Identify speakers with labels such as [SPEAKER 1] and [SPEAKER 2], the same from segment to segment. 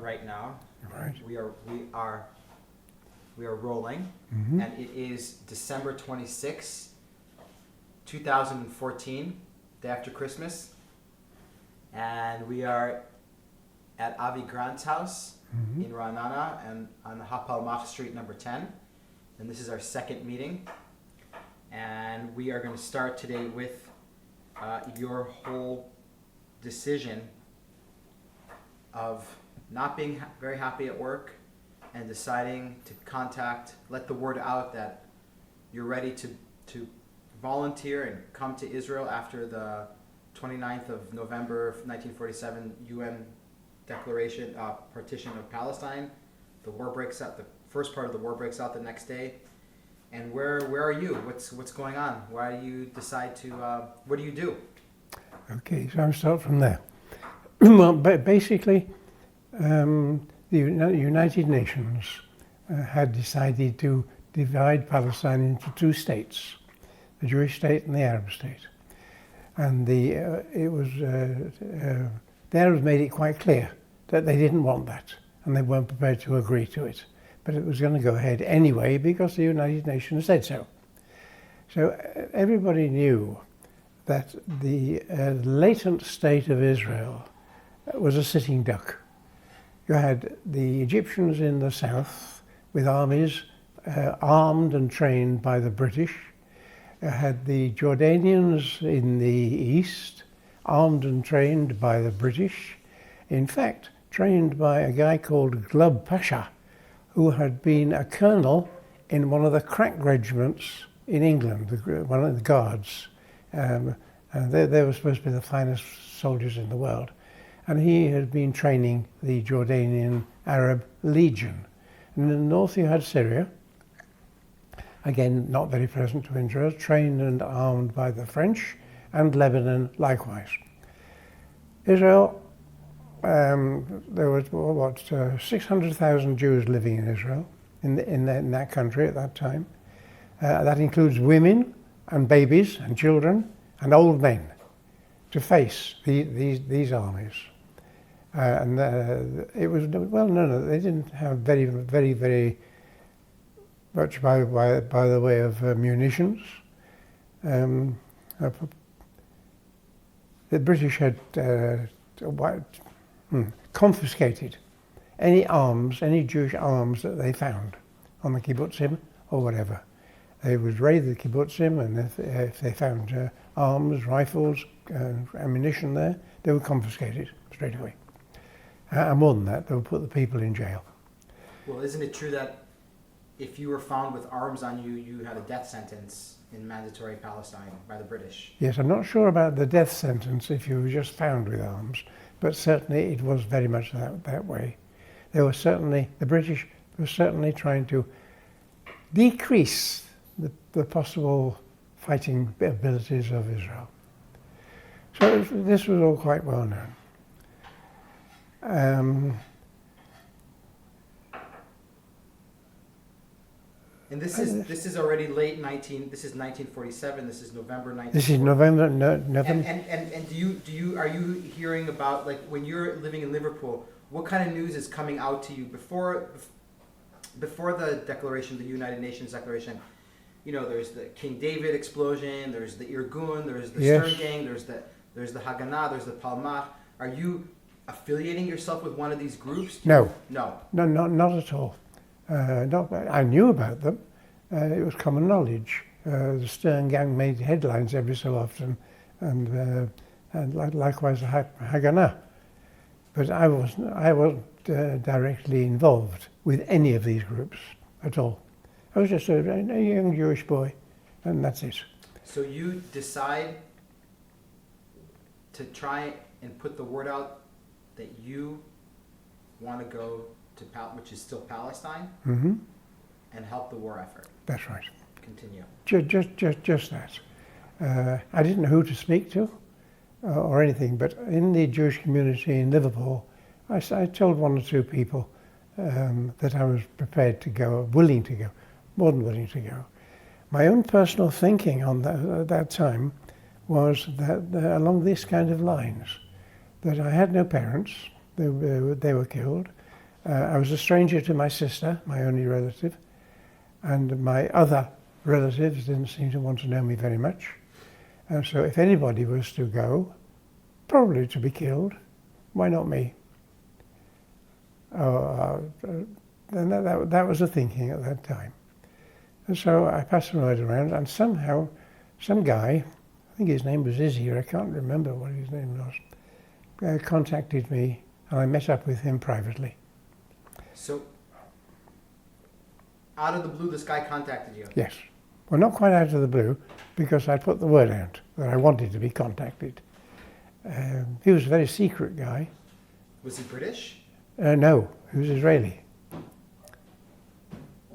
[SPEAKER 1] right now.
[SPEAKER 2] Right.
[SPEAKER 1] We are rolling,
[SPEAKER 2] Mm-hmm.
[SPEAKER 1] and it is December 26, 2014, day after Christmas, and we are at Avi Grant's house
[SPEAKER 2] Mm-hmm.
[SPEAKER 1] in Raanana and on Hapalmach Street number 10, and this is our second meeting, and we are going to start today with your whole decision of not being very happy at work and deciding to let the word out that you're ready to volunteer and come to Israel after the 29th of November 1947 UN declaration, partition of Palestine. The war breaks out, the first part of the war breaks out the next day. And where are you? What's going on? Why do you decide to, what do you do?
[SPEAKER 2] Okay, so I'll start from there. Well, basically, the United Nations had decided to divide Palestine into two states, the Jewish state and the Arab state. And the Arabs made it quite clear that they didn't want that, and they weren't prepared to agree to it. But it was going to go ahead anyway because the United Nations said so. So everybody knew that the latent state of Israel was a sitting duck. You had the Egyptians in the south with armies armed and trained by the British. You had the Jordanians in the east, armed and trained by the British. In fact, trained by a guy called Glub Pasha, who had been a colonel in one of the crack regiments in England, one of the guards. And they were supposed to be the finest soldiers in the world. And he had been training the Jordanian Arab Legion. And in the north you had Syria, again not very pleasant to Israel, trained and armed by the French, and Lebanon likewise. Israel, there was 600,000 Jews living in Israel, in that country at that time. That includes women and babies and children and old men to face these armies. And it was, well, no, they didn't have very much by the way of munitions. The British had confiscated any Jewish arms that they found on the kibbutzim or whatever. They would raid the kibbutzim, and if they found arms, rifles, ammunition there, they would confiscate it straight away. And more than that, they would put the people in jail.
[SPEAKER 1] Well, isn't it true that if you were found with arms on you, you had a death sentence in mandatory Palestine by the British?
[SPEAKER 2] Yes, I'm not sure about the death sentence if you were just found with arms, but certainly it was very much that way. The British were certainly trying to decrease the possible fighting abilities of Israel. So this was all quite well known.
[SPEAKER 1] And this is already late 1947. This is November 1947.
[SPEAKER 2] This is November. November.
[SPEAKER 1] And are you hearing about, like, when you're living in Liverpool, what kind of news is coming out to you before the declaration, the United Nations declaration? You know, there's the King David explosion, there's the Irgun, there's the
[SPEAKER 2] Yes.
[SPEAKER 1] Stern Gang, there's the Haganah, there's the Palmach. Are you affiliating yourself with one of these groups?
[SPEAKER 2] No.
[SPEAKER 1] No.
[SPEAKER 2] No, not at all. I knew about them. It was common knowledge. The Stern Gang made headlines every so often, and likewise the Haganah. But I wasn't directly involved with any of these groups at all. I was just a young Jewish boy, and that's it.
[SPEAKER 1] So you decide to try and put the word out that you want to go to which is still Palestine,
[SPEAKER 2] Mm-hmm.
[SPEAKER 1] and help the war effort.
[SPEAKER 2] That's right.
[SPEAKER 1] Continue.
[SPEAKER 2] Just that. I didn't know who to speak to or anything, but in the Jewish community in Liverpool, I told one or two people that I was prepared to go, willing to go, more than willing to go. My own personal thinking on that time was that along these kind of lines, that I had no parents, they were killed. I was a stranger to my sister, my only relative, and my other relatives didn't seem to want to know me very much. And so if anybody was to go, probably to be killed, why not me? And that was the thinking at that time. And so I passed the word around, and somehow some guy, I think his name was Izzy, I can't remember what his name was, contacted me, and I met up with him privately.
[SPEAKER 1] So, out of the blue, this guy contacted you?
[SPEAKER 2] Yes. Well, not quite out of the blue, because I put the word out that I wanted to be contacted. He was a very secret guy.
[SPEAKER 1] Was he British?
[SPEAKER 2] No, he was Israeli.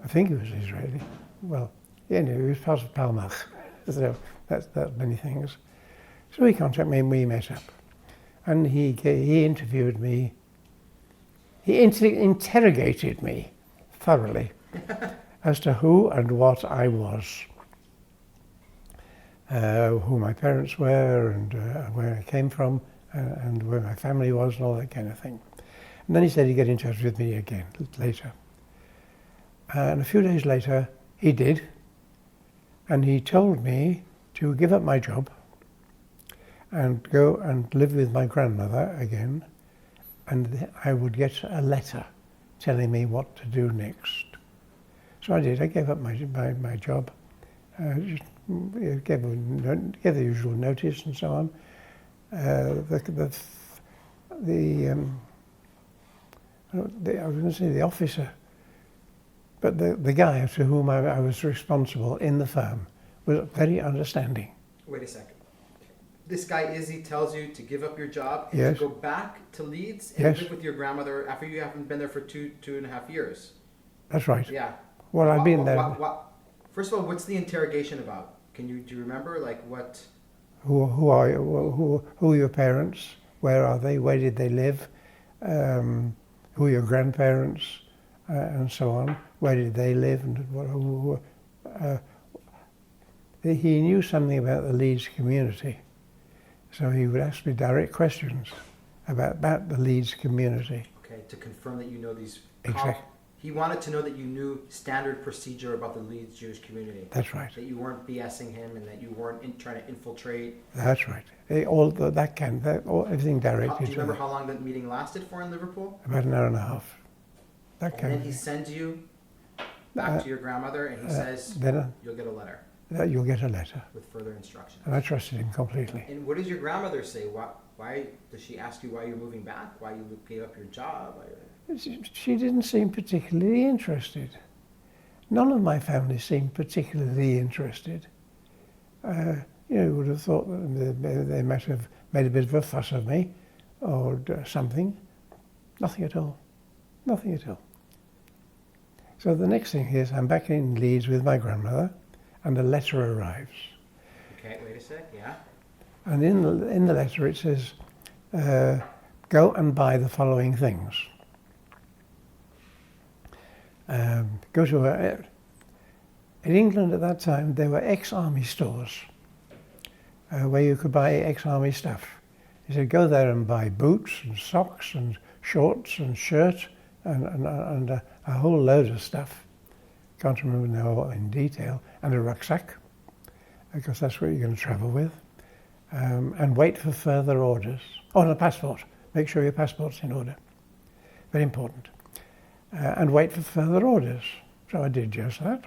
[SPEAKER 2] I think he was Israeli. Well, anyway, he was part of Palmach, so that's many things. So he contacted me and we met up. And he interviewed me. He interrogated me thoroughly as to who and what I was, who my parents were, and where I came from, and where my family was, and all that kind of thing. And then he said he'd get in touch with me again later. And a few days later, he did, and he told me to give up my job and go and live with my grandmother again, and I would get a letter telling me what to do next. So I did. I gave up my job, just gave the usual notice and so on. I was going to say the officer, but the guy to whom I was responsible in the firm was very understanding.
[SPEAKER 1] Wait a second. This guy Izzy tells you to give up your job and
[SPEAKER 2] Yes.
[SPEAKER 1] to go back to Leeds and
[SPEAKER 2] Yes.
[SPEAKER 1] live with your grandmother after you haven't been there for two and a half years.
[SPEAKER 2] That's right.
[SPEAKER 1] Yeah.
[SPEAKER 2] Well, I've been there.
[SPEAKER 1] First of all, what's the interrogation about? Do you remember, like, what?
[SPEAKER 2] Who are you? Who are your parents? Where are they? Where did they live? Who are your grandparents? And so on. Where did they live? And he knew something about the Leeds community, so he would ask me direct questions about the Leeds community.
[SPEAKER 1] Okay, to confirm that you know these.
[SPEAKER 2] Exactly.
[SPEAKER 1] He wanted to know that you knew standard procedure about the Leeds Jewish community.
[SPEAKER 2] That's right.
[SPEAKER 1] That you weren't BSing him and that you weren't trying to infiltrate.
[SPEAKER 2] That's right. Everything directed.
[SPEAKER 1] Do you remember how long that meeting lasted for in Liverpool?
[SPEAKER 2] About an hour and a half. That
[SPEAKER 1] And
[SPEAKER 2] kind
[SPEAKER 1] then
[SPEAKER 2] of
[SPEAKER 1] he
[SPEAKER 2] thing.
[SPEAKER 1] sends you back to your grandmother and he says,
[SPEAKER 2] Then
[SPEAKER 1] you'll get a letter
[SPEAKER 2] you'll get a letter.
[SPEAKER 1] with further instructions.
[SPEAKER 2] And I trusted him completely.
[SPEAKER 1] And what does your grandmother say? Why does she ask you why you're moving back? Why you gave up your job?
[SPEAKER 2] She didn't seem particularly interested. None of my family seemed particularly interested. You would have thought that they might have made a bit of a fuss of me or something. Nothing at all. Nothing at all. So the next thing is I'm back in Leeds with my grandmother and a letter arrives.
[SPEAKER 1] Okay, wait a sec, yeah.
[SPEAKER 2] And in the letter it says, go and buy the following things. Go to in England at that time there were ex-army stores where you could buy ex-army stuff. He said go there and buy boots and socks and shorts and shirt and a whole load of stuff. Can't remember now in detail, and a rucksack because that's what you're going to travel with, and wait for further orders. Oh, and a passport. Make sure your passport's in order. Very important. And wait for further orders. So I did just that.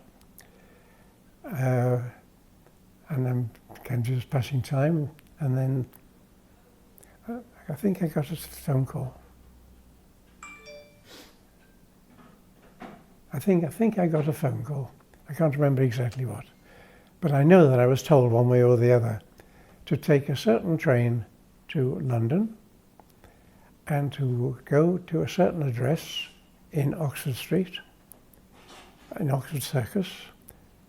[SPEAKER 2] And then came just passing time, and then I think I got a phone call. I think I got a phone call. I can't remember exactly what. But I know that I was told one way or the other to take a certain train to London and to go to a certain address in Oxford Street, in Oxford Circus,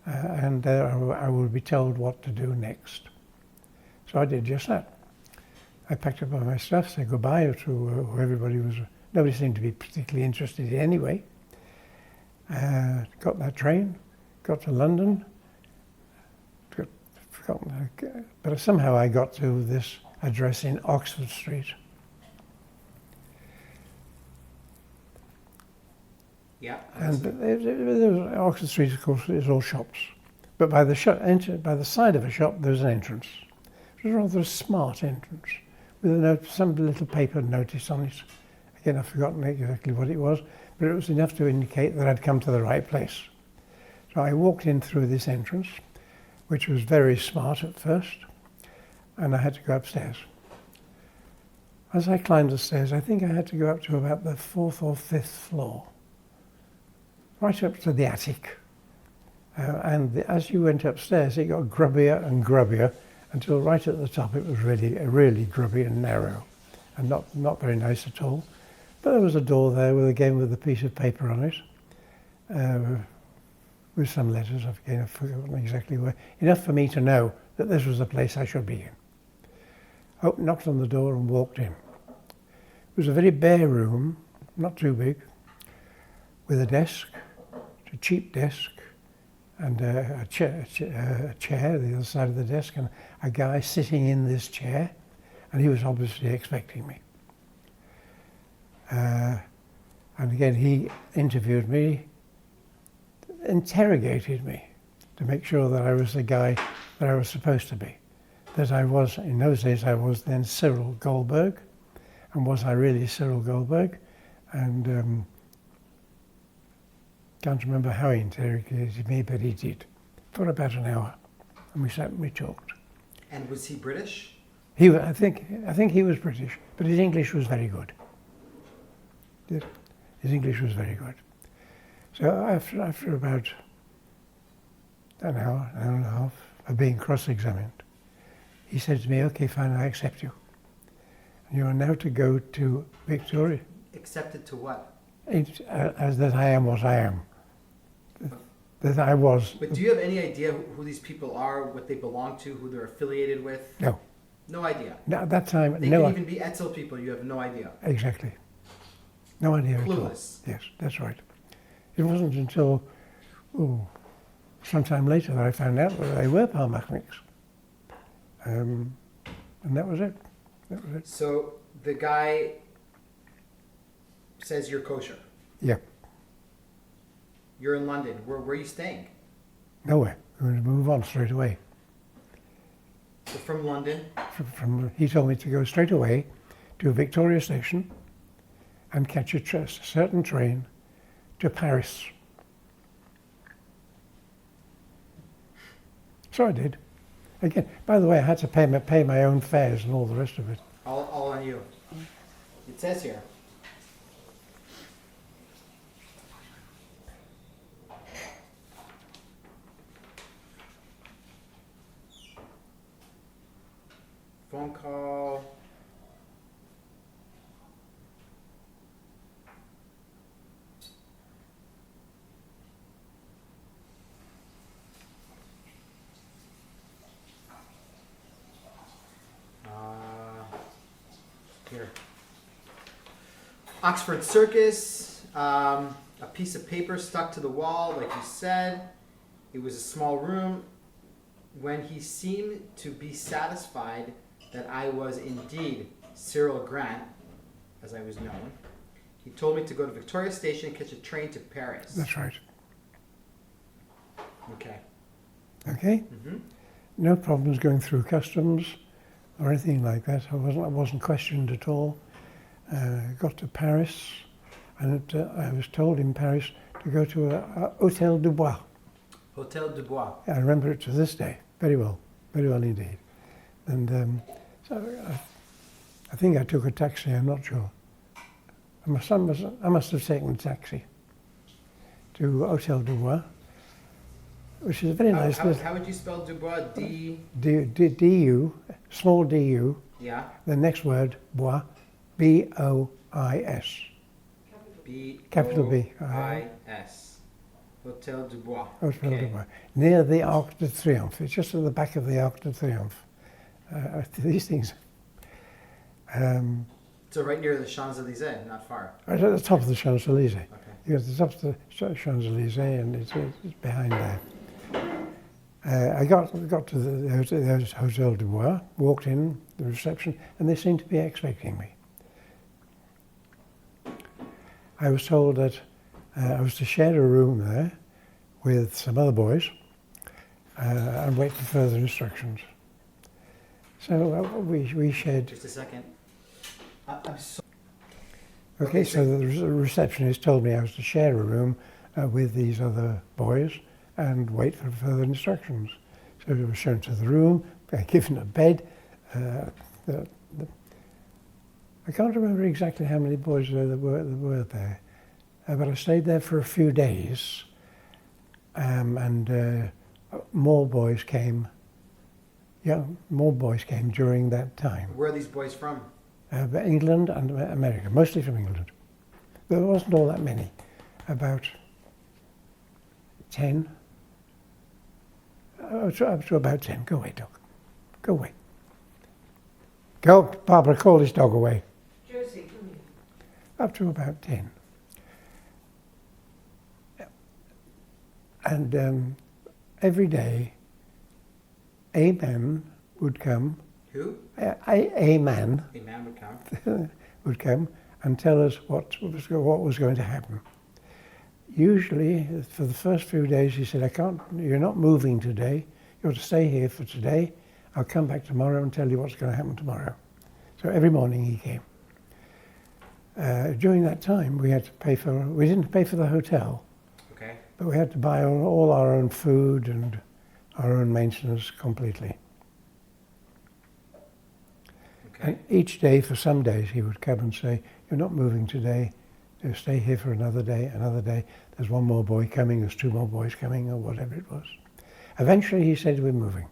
[SPEAKER 2] and there I would be told what to do next. So I did just that. I packed up all my stuff, said goodbye to who everybody was. Nobody seemed to be particularly interested in anyway. Got that train, got to London, but somehow I got to this address in Oxford Street.
[SPEAKER 1] Yeah.
[SPEAKER 2] And Oxford Street, of course, is all shops. But by the side of a shop, there's an entrance. It was a rather smart entrance with some little paper notice on it. Again, I've forgotten exactly what it was, but it was enough to indicate that I'd come to the right place. So I walked in through this entrance, which was very smart at first, and I had to go upstairs. As I climbed the stairs, I think I had to go up to about the 4th or 5th floor, right up to the attic. As you went upstairs, it got grubbier and grubbier until right at the top it was really grubby and narrow and not very nice at all. But there was a door there with a piece of paper on it with some letters. I've forgotten exactly where. Enough for me to know that this was the place I should be in. Knocked on the door and walked in. It was a very bare room, not too big, with a desk, a cheap desk, and a chair the other side of the desk, and a guy sitting in this chair, and he was obviously expecting me. And again, he interviewed me, interrogated me to make sure that I was the guy that I was supposed to be. That I was, in those days, I was then Cyril Goldberg, and was I really Cyril Goldberg? And can't remember how he interrogated me, but he did, for about an hour, and we sat and we talked.
[SPEAKER 1] And was he British?
[SPEAKER 2] I think he was British, but his English was very good. His English was very good. So after about an hour and a half of being cross-examined, he said to me, "Okay, fine, I accept you. And you are now to go to Victoria."
[SPEAKER 1] Accepted to what?
[SPEAKER 2] As that I am what I am. That I was.
[SPEAKER 1] But do you have any idea who these people are, what they belong to, who they're affiliated with?
[SPEAKER 2] No.
[SPEAKER 1] No idea?
[SPEAKER 2] No, at that time,
[SPEAKER 1] They
[SPEAKER 2] no.
[SPEAKER 1] could even be Etzel people, you have no idea?
[SPEAKER 2] Exactly. No idea at all.
[SPEAKER 1] Clueless.
[SPEAKER 2] Yes, that's right. It wasn't until sometime later that I found out that they were Palmachniks. And that was it. That was it.
[SPEAKER 1] So the guy says you're kosher.
[SPEAKER 2] Yeah.
[SPEAKER 1] You're in London. Where are you staying?
[SPEAKER 2] Nowhere. We're going to move on straight away.
[SPEAKER 1] So from London?
[SPEAKER 2] He told me to go straight away to Victoria Station and catch a certain train to Paris. So I did. Again, by the way, I had to pay my own fares and all the rest of it.
[SPEAKER 1] All on you. It says here. Phone call. Here. Oxford Circus, a piece of paper stuck to the wall, like you said. It was a small room. When he seemed to be satisfied that I was indeed Cyril Grant, as I was known, he told me to go to Victoria Station and catch a train to Paris.
[SPEAKER 2] That's right.
[SPEAKER 1] Okay.
[SPEAKER 2] Okay?
[SPEAKER 1] Mm-hmm.
[SPEAKER 2] No problems going through customs or anything like that. I wasn't questioned at all. Got to Paris, and I was told in Paris to go to a Hôtel du Bois.
[SPEAKER 1] Hôtel du Bois.
[SPEAKER 2] I remember it to this day, very well indeed. And so I think I took a taxi, I'm not sure. I must have taken a taxi to Hôtel du Bois, which is a very nice little...
[SPEAKER 1] How would you spell Du Bois?
[SPEAKER 2] D-U, small D-U.
[SPEAKER 1] Yeah.
[SPEAKER 2] The next word, Bois, B-O-I-S. Capital B.
[SPEAKER 1] I-S. Hôtel du Bois.
[SPEAKER 2] Hôtel du Bois. Near the Arc de Triomphe. It's just at the back of the Arc de Triomphe. These things...
[SPEAKER 1] so right near the Champs-Élysées, not far.
[SPEAKER 2] Right at the top of the Champs-Élysées.
[SPEAKER 1] Okay.
[SPEAKER 2] You're at the top of the Champs-Élysées, and it's behind there. I got to the Hôtel du Bois, walked in, the reception, and they seemed to be expecting me. I was told that I was to share a room there with some other boys and wait for further instructions. So we shared.
[SPEAKER 1] Just a second. I'm so.
[SPEAKER 2] Okay, so the receptionist told me I was to share a room with these other boys and wait for further instructions. So we were shown to the room, given a bed. I can't remember exactly how many boys there were there, but I stayed there for a few days, and more boys came. Yeah, more boys came during that time.
[SPEAKER 1] Where are these boys from?
[SPEAKER 2] England and America, mostly from England. There wasn't all that many, about 10. Up to about 10. Go away, dog. Go away. Go, Barbara, call this dog away.
[SPEAKER 3] Josie, come here.
[SPEAKER 2] Up to about 10. And every day, a man would come.
[SPEAKER 1] Who?
[SPEAKER 2] A man.
[SPEAKER 1] A man would come.
[SPEAKER 2] Would come and tell us what was going to happen. Usually, for the first few days, he said, you're not moving today. You're to stay here for today. I'll come back tomorrow and tell you what's going to happen tomorrow. So every morning he came. During that time, we didn't pay for the hotel,
[SPEAKER 1] Okay.
[SPEAKER 2] but we had to buy all our own food and our own maintenance completely.
[SPEAKER 1] Okay.
[SPEAKER 2] And each day, for some days, he would come and say, you're not moving today. You stay here for another day, another day. There's one more boy coming, there's two more boys coming, or whatever it was. Eventually, he said, we're moving.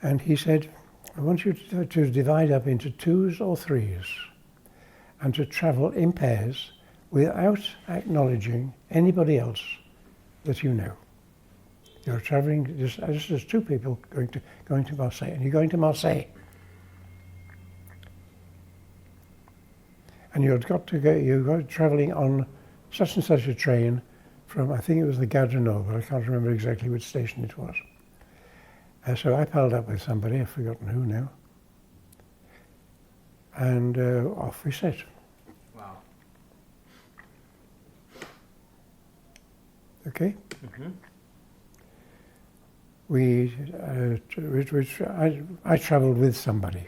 [SPEAKER 2] And he said, I want you to divide up into twos or threes and to travel in pairs without acknowledging anybody else that you know. You're traveling just as two people going to Marseille, and you're going to Marseille. And you're traveling on such and such a train from, I think it was the Gare du Nord, but I can't remember exactly which station it was. So I piled up with somebody, I've forgotten who now, and off we set.
[SPEAKER 1] Wow.
[SPEAKER 2] Okay?
[SPEAKER 1] Mm-hmm.
[SPEAKER 2] I travelled with somebody,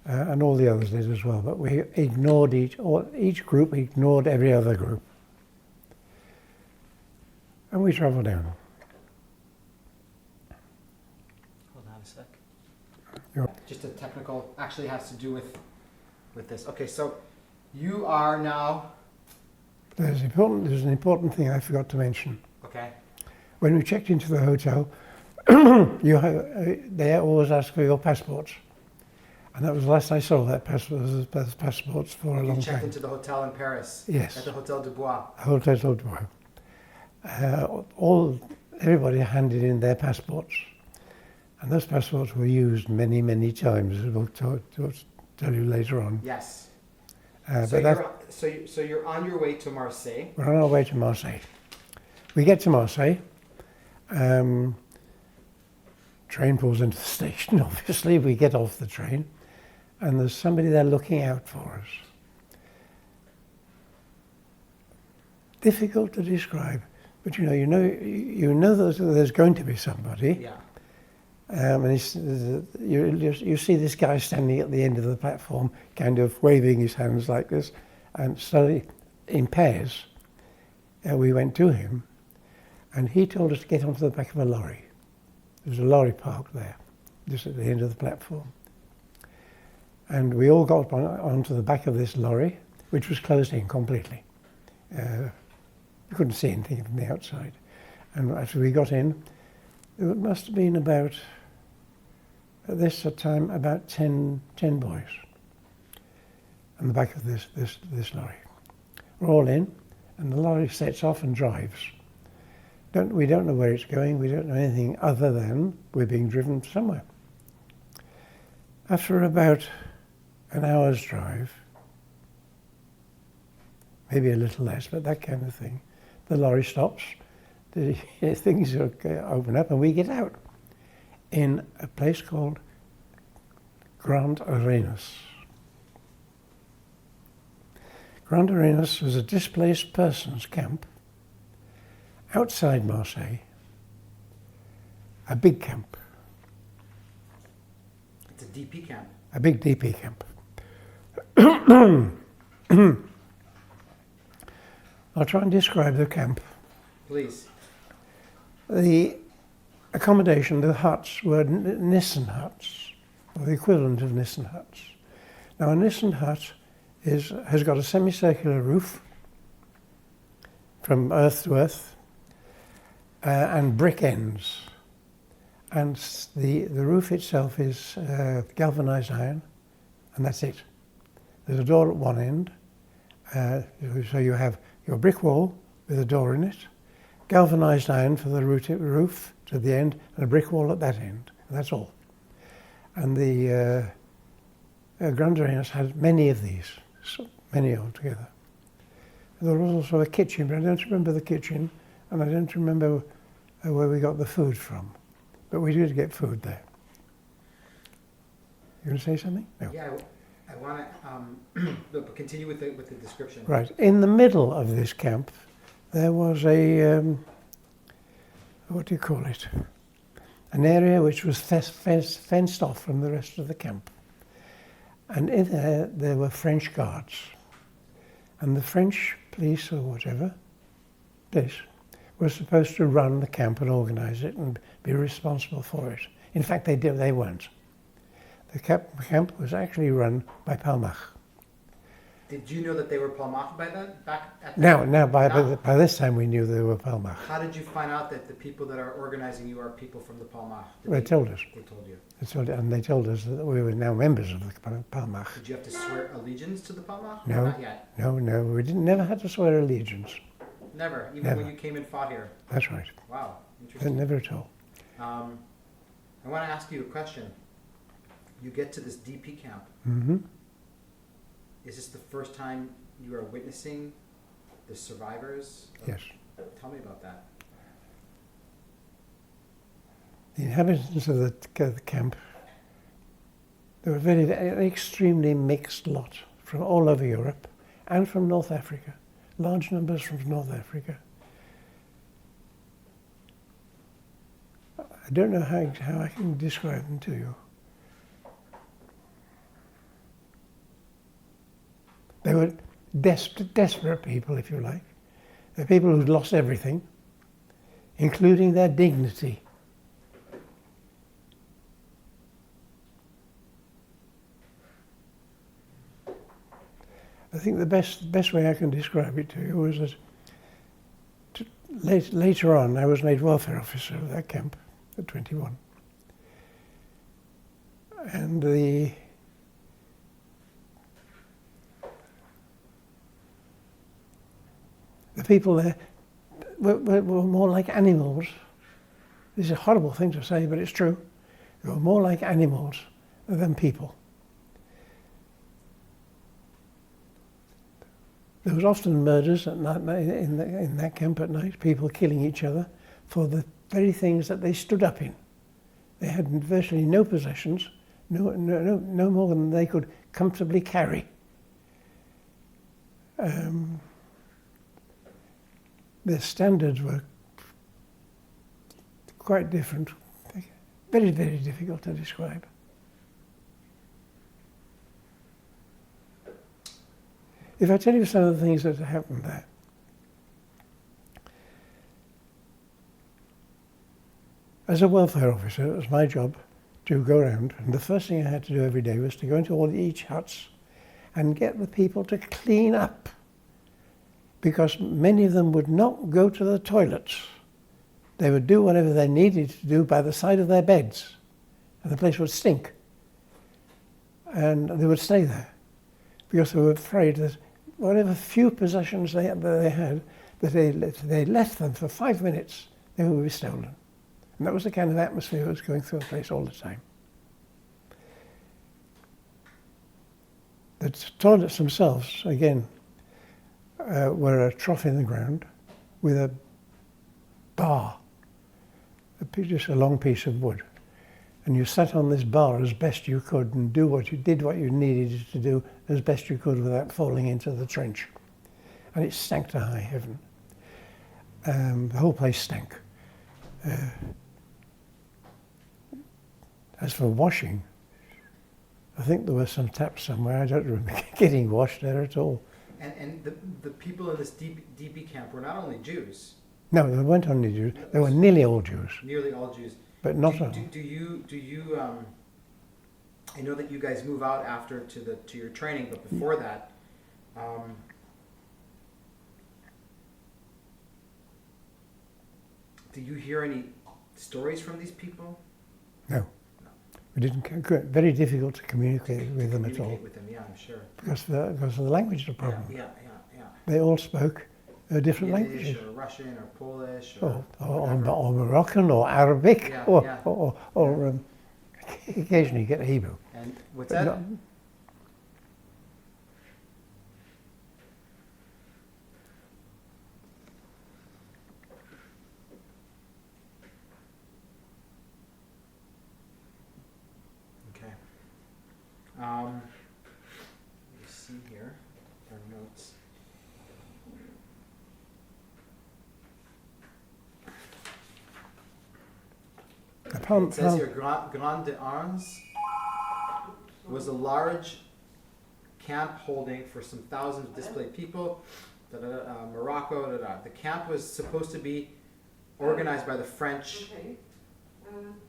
[SPEAKER 2] and all the others did as well, but we ignored each group ignored every other group. And we travelled down.
[SPEAKER 1] Hold on a sec.
[SPEAKER 2] You're-
[SPEAKER 1] Just a technical, actually has to do with this. Okay, so you are now,
[SPEAKER 2] There's an important thing I forgot to mention.
[SPEAKER 1] okay,
[SPEAKER 2] When we checked into the hotel, they always ask for your passports. And that was the last I saw that passports for a
[SPEAKER 1] you
[SPEAKER 2] long
[SPEAKER 1] checked
[SPEAKER 2] time.
[SPEAKER 1] into the hotel in Paris.
[SPEAKER 2] Yes.
[SPEAKER 1] At the Hotel du Bois.
[SPEAKER 2] Hotel Toldois. Everybody handed in their passports. And those passports were used many, many times, as we'll tell you later on.
[SPEAKER 1] Yes. So you're on your way to Marseille.
[SPEAKER 2] We're on our way to Marseille. We get to Marseille. Train pulls into the station, obviously. We get off the train, and there's somebody there looking out for us. Difficult to describe, but you know there's going to be somebody.
[SPEAKER 1] Yeah.
[SPEAKER 2] And you see this guy standing at the end of the platform, kind of waving his hands like this, and slowly, in pairs, we went to him, and he told us to get onto the back of a lorry. There was a lorry parked there, just at the end of the platform. And we all got onto the back of this lorry, which was closed in completely. You couldn't see anything from the outside. And after we got in, there must have been about, at this time, about 10 boys on the back of this lorry. We're all in, and the lorry sets off and drives. We don't know where it's going, we don't know anything other than we're being driven somewhere. After about an hour's drive, maybe a little less, but that kind of thing, the lorry stops, the things open up, and we get out in a place called Grand Arenas. Raanana was a displaced persons camp outside Marseille, a big camp.
[SPEAKER 1] It's a DP camp.
[SPEAKER 2] A big DP camp. I'll try and describe the camp.
[SPEAKER 1] Please.
[SPEAKER 2] The accommodation, the huts, were Nissen huts, or the equivalent of Nissen huts. Now a Nissen hut has got a semicircular roof from earth to earth and brick ends. And the roof itself is galvanized iron, and that's it. There's a door at one end, so you have your brick wall with a door in it, galvanized iron for the roof to the end, and a brick wall at that end. And that's all. And the Grandarenas had many of these, so many altogether. There was also a kitchen, but I don't remember the kitchen, and I don't remember where we got the food from. But we did get food there. You want to say something? No.
[SPEAKER 1] Yeah, I want to continue with the description.
[SPEAKER 2] Right. In the middle of this camp, there was a, what do you call it? An area which was fenced off from the rest of the camp. And in there were French guards. And the French police or whatever, police, were supposed to run the camp and organize it and be responsible for it. In fact, they weren't. The camp was actually run by Palmach.
[SPEAKER 1] Did you know that they were Palmach by then?
[SPEAKER 2] By this time we knew they were Palmach.
[SPEAKER 1] How did you find out that the people that are organizing you are people from the Palmach?
[SPEAKER 2] They told us.
[SPEAKER 1] They told you.
[SPEAKER 2] And they told us that we were now members of the Palmach.
[SPEAKER 1] Did you have to swear allegiance to the Palmach?
[SPEAKER 2] No,
[SPEAKER 1] Not yet.
[SPEAKER 2] no, we never had to swear allegiance.
[SPEAKER 1] Never, even
[SPEAKER 2] Never.
[SPEAKER 1] when you came and fought here.
[SPEAKER 2] That's right.
[SPEAKER 1] Wow, interesting.
[SPEAKER 2] Never at all.
[SPEAKER 1] I want to ask you a question. You get to this DP camp.
[SPEAKER 2] Mm-hmm.
[SPEAKER 1] Is this the first time you are witnessing the survivors?
[SPEAKER 2] Yes.
[SPEAKER 1] Tell me about that.
[SPEAKER 2] The inhabitants of the camp, they were a very extremely mixed lot from all over Europe and from North Africa. Large numbers from North Africa. I don't know how I can describe them to you. They were desperate people, if you like. They're people who'd lost everything, including their dignity. I think the best way I can describe it to you was that later on I was made welfare officer of that camp at 21. And the people there were more like animals. This is a horrible thing to say, but it's true. They were more like animals than people. There was often murders at night in that camp at night, people killing each other for the very things that they stood up in. They had virtually no possessions, no more than they could comfortably carry. Their standards were quite different, very, very difficult to describe. If I tell you some of the things that happened there, as a welfare officer, it was my job to go around, and the first thing I had to do every day was to go into each huts and get the people to clean up, because many of them would not go to the toilets. They would do whatever they needed to do by the side of their beds, and the place would stink. And they would stay there, because they were afraid that whatever few possessions they had, that they left them for 5 minutes, they would be stolen. And that was the kind of atmosphere that was going through the place all the time. The toilets themselves, again, were a trough in the ground with a bar, just a long piece of wood. And you sat on this bar as best you could and did what you needed to do as best you could without falling into the trench. and it stank to high heaven. The whole place stank. As for washing, I think there was some taps somewhere. I don't remember getting washed there at all.
[SPEAKER 1] And the people in this DP camp were not only Jews.
[SPEAKER 2] No, they weren't only Jews. They were nearly all Jews.
[SPEAKER 1] Nearly all Jews.
[SPEAKER 2] But not
[SPEAKER 1] do,
[SPEAKER 2] all.
[SPEAKER 1] do you I know that you guys move out after to your training, but before that, do you hear any stories from these people?
[SPEAKER 2] No. We didn't. Very difficult to communicate with them at all.
[SPEAKER 1] With them, yeah, I'm sure.
[SPEAKER 2] Because of the language problem.
[SPEAKER 1] Yeah.
[SPEAKER 2] They all spoke different languages.
[SPEAKER 1] Or Russian or Polish
[SPEAKER 2] or Moroccan or Arabic or occasionally get Hebrew.
[SPEAKER 1] And what's that? Okay. Let me see here our notes. It says here, Grand d'Armes was a large camp holding for some thousands of displaced people. Morocco. The camp was supposed to be organized by the French.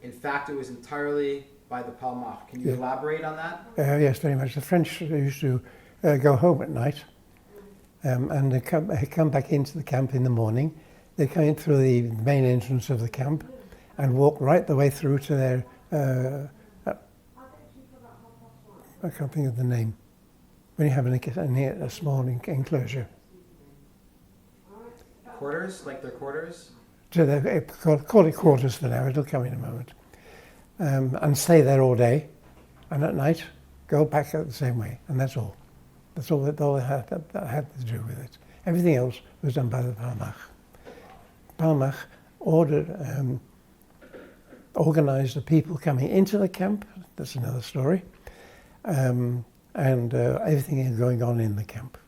[SPEAKER 1] In fact, it was entirely by the Palmach. Can you elaborate on that?
[SPEAKER 2] Yes, very much. The French used to go home at night, and they come back into the camp in the morning. They come in through the main entrance of the camp and walk right the way through to their I can't think of the name. When you have a small enclosure.
[SPEAKER 1] Quarters, like their quarters?
[SPEAKER 2] So they call it quarters for now, it'll come in a moment. And stay there all day, and at night go back out the same way, and that's all. That's all that had to do with it. Everything else was done by the Palmach. Palmach organised the people coming into the camp, that's another story, and everything going on in the camp.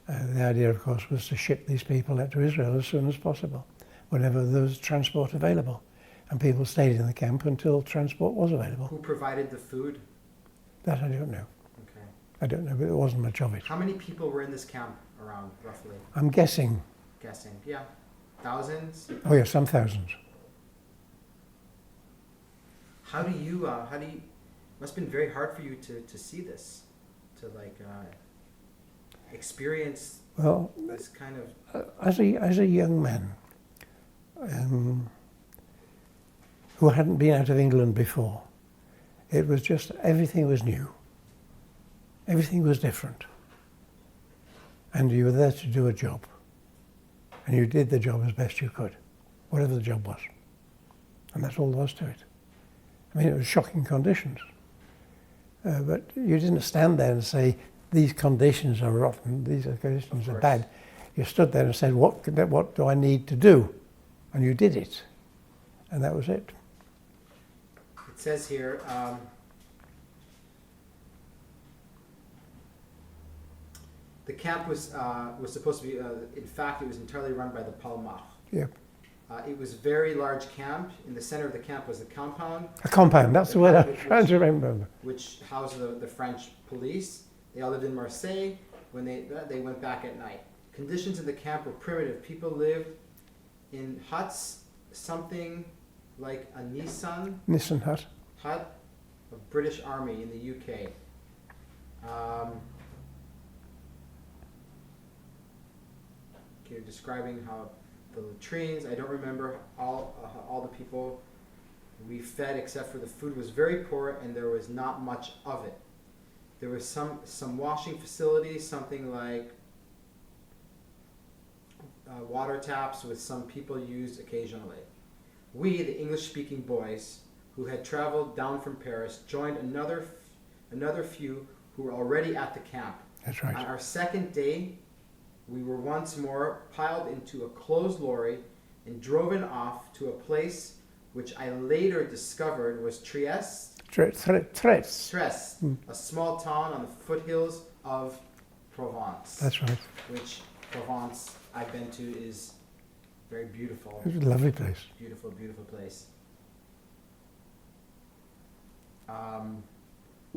[SPEAKER 2] The idea, of course, was to ship these people out to Israel as soon as possible, whenever there was transport available. And people stayed in the camp until transport was available.
[SPEAKER 1] Who provided the food?
[SPEAKER 2] That I don't know.
[SPEAKER 1] Okay.
[SPEAKER 2] I don't know, but there wasn't much of it.
[SPEAKER 1] How many people were in this camp around, roughly?
[SPEAKER 2] I'm guessing.
[SPEAKER 1] Guessing, yeah. Thousands?
[SPEAKER 2] Oh yeah, some thousands.
[SPEAKER 1] How do you, must have been very hard for you to see this, to experience this kind of...
[SPEAKER 2] As a young man who hadn't been out of England before, it was just, everything was new. Everything was different. And you were there to do a job. And you did the job as best you could, whatever the job was. And that's all there was to it. I mean, it was shocking conditions. But you didn't stand there and say, these conditions are rotten, these conditions are bad. You stood there and said, what do I need to do? And you did it. And that was it.
[SPEAKER 1] It says here, the camp was supposed to be, in fact, it was entirely run by the Palmach.
[SPEAKER 2] Yeah.
[SPEAKER 1] It was a very large camp. In the center of the camp was a compound.
[SPEAKER 2] A compound, that's the word I'm trying to remember.
[SPEAKER 1] Which housed the French police. They all lived in Marseille. When they went back at night. Conditions in the camp were primitive. People lived in huts, something like a
[SPEAKER 2] Nissan
[SPEAKER 1] hut of British Army in the UK. Okay, describing how the latrines, I don't remember all the people we fed except for the food was very poor and there was not much of it. There was some washing facilities, something like water taps with some people used occasionally. We, the English-speaking boys who had traveled down from Paris, joined another few who were already at the camp.
[SPEAKER 2] That's right.
[SPEAKER 1] On our second day, we were once more piled into a closed lorry and driven off to a place which I later discovered was Trieste.
[SPEAKER 2] Trieste.
[SPEAKER 1] A small town on the foothills of Provence.
[SPEAKER 2] That's right.
[SPEAKER 1] Which Provence I've been to is very beautiful.
[SPEAKER 2] It was a lovely place.
[SPEAKER 1] Beautiful, beautiful place.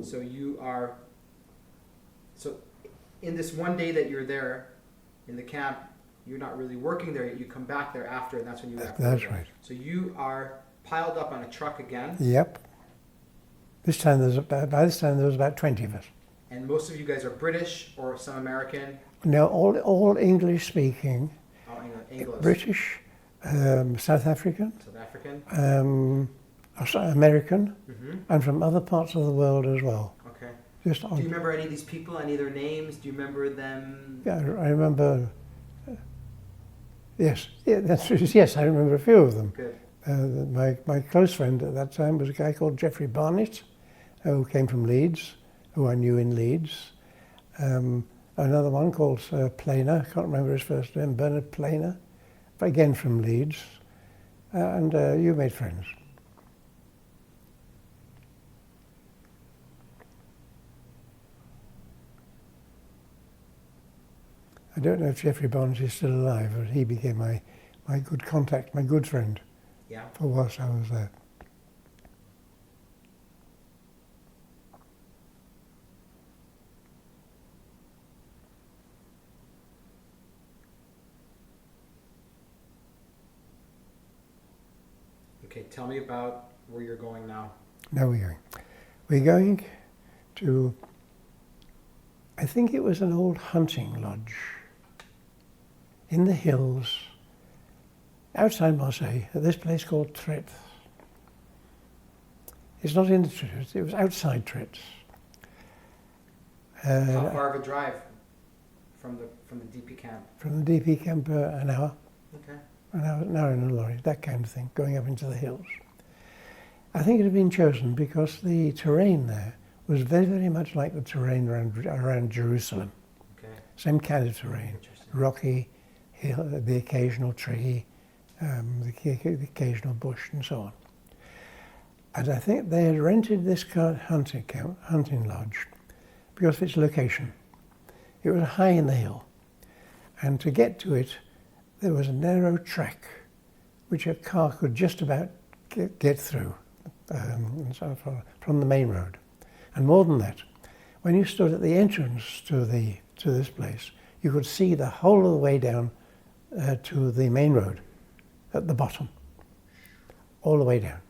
[SPEAKER 1] So you are, so in this one day that you're there in the camp, you're not really working there, you come back there after, and that's when you left.
[SPEAKER 2] That's right.
[SPEAKER 1] So you are piled up on a truck again.
[SPEAKER 2] Yep. This time by this time there was about 20 of us.
[SPEAKER 1] And most of you guys are British or some American?
[SPEAKER 2] No, all English speaking.
[SPEAKER 1] Oh, English.
[SPEAKER 2] British, South African,
[SPEAKER 1] South African.
[SPEAKER 2] American,
[SPEAKER 1] Mm-hmm.
[SPEAKER 2] and from other parts of the world as well.
[SPEAKER 1] Okay.
[SPEAKER 2] Just
[SPEAKER 1] Do you remember any of these people, any of their names? Do you remember them?
[SPEAKER 2] Yeah, I remember. Yes, yeah, that's true. Yes, I remember a few of them.
[SPEAKER 1] Good.
[SPEAKER 2] My close friend at that time was a guy called Geoffrey Barnett, who came from Leeds, who I knew in Leeds. Another one called Sir Planer, I can't remember his first name, Bernard Planer, again from Leeds. And you made friends. I don't know if Geoffrey Barnes is still alive, but he became my good contact, my good friend.
[SPEAKER 1] Yeah.
[SPEAKER 2] For whilst I was there.
[SPEAKER 1] Okay, tell me about where you're going now.
[SPEAKER 2] Now we're going to, I think it was an old hunting lodge in the hills outside Marseille, at this place called Tret. It's not in the Tret, it was outside Tret.
[SPEAKER 1] How far of a drive from the DP camp?
[SPEAKER 2] From the DP camp, an hour.
[SPEAKER 1] Okay.
[SPEAKER 2] An hour in a lorry, that kind of thing, going up into the hills. I think it had been chosen because the terrain there was very, very much like the terrain around Jerusalem.
[SPEAKER 1] Okay.
[SPEAKER 2] Same kind of terrain, rocky, hill, the occasional tree, the occasional bush, and so on. And I think they had rented this hunting lodge because of its location. It was high in the hill, and to get to it, there was a narrow track which a car could just about get through from the main road. And more than that, when you stood at the entrance to this place, you could see the whole of the way down to the main road at the bottom, all the way down.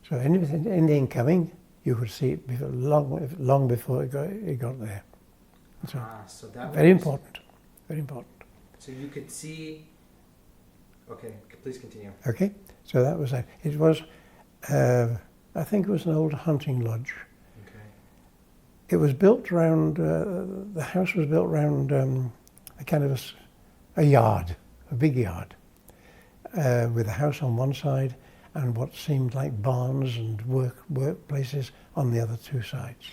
[SPEAKER 2] So anything incoming, you could see it long before it got there.
[SPEAKER 1] So that
[SPEAKER 2] very important, very important.
[SPEAKER 1] So you could see. Okay, please continue.
[SPEAKER 2] Okay, so that was that. It was, I think it was an old hunting lodge.
[SPEAKER 1] Okay.
[SPEAKER 2] It was built around, the house was built around a kind of a yard, a big yard, with a house on one side and what seemed like barns and workplaces on the other two sides.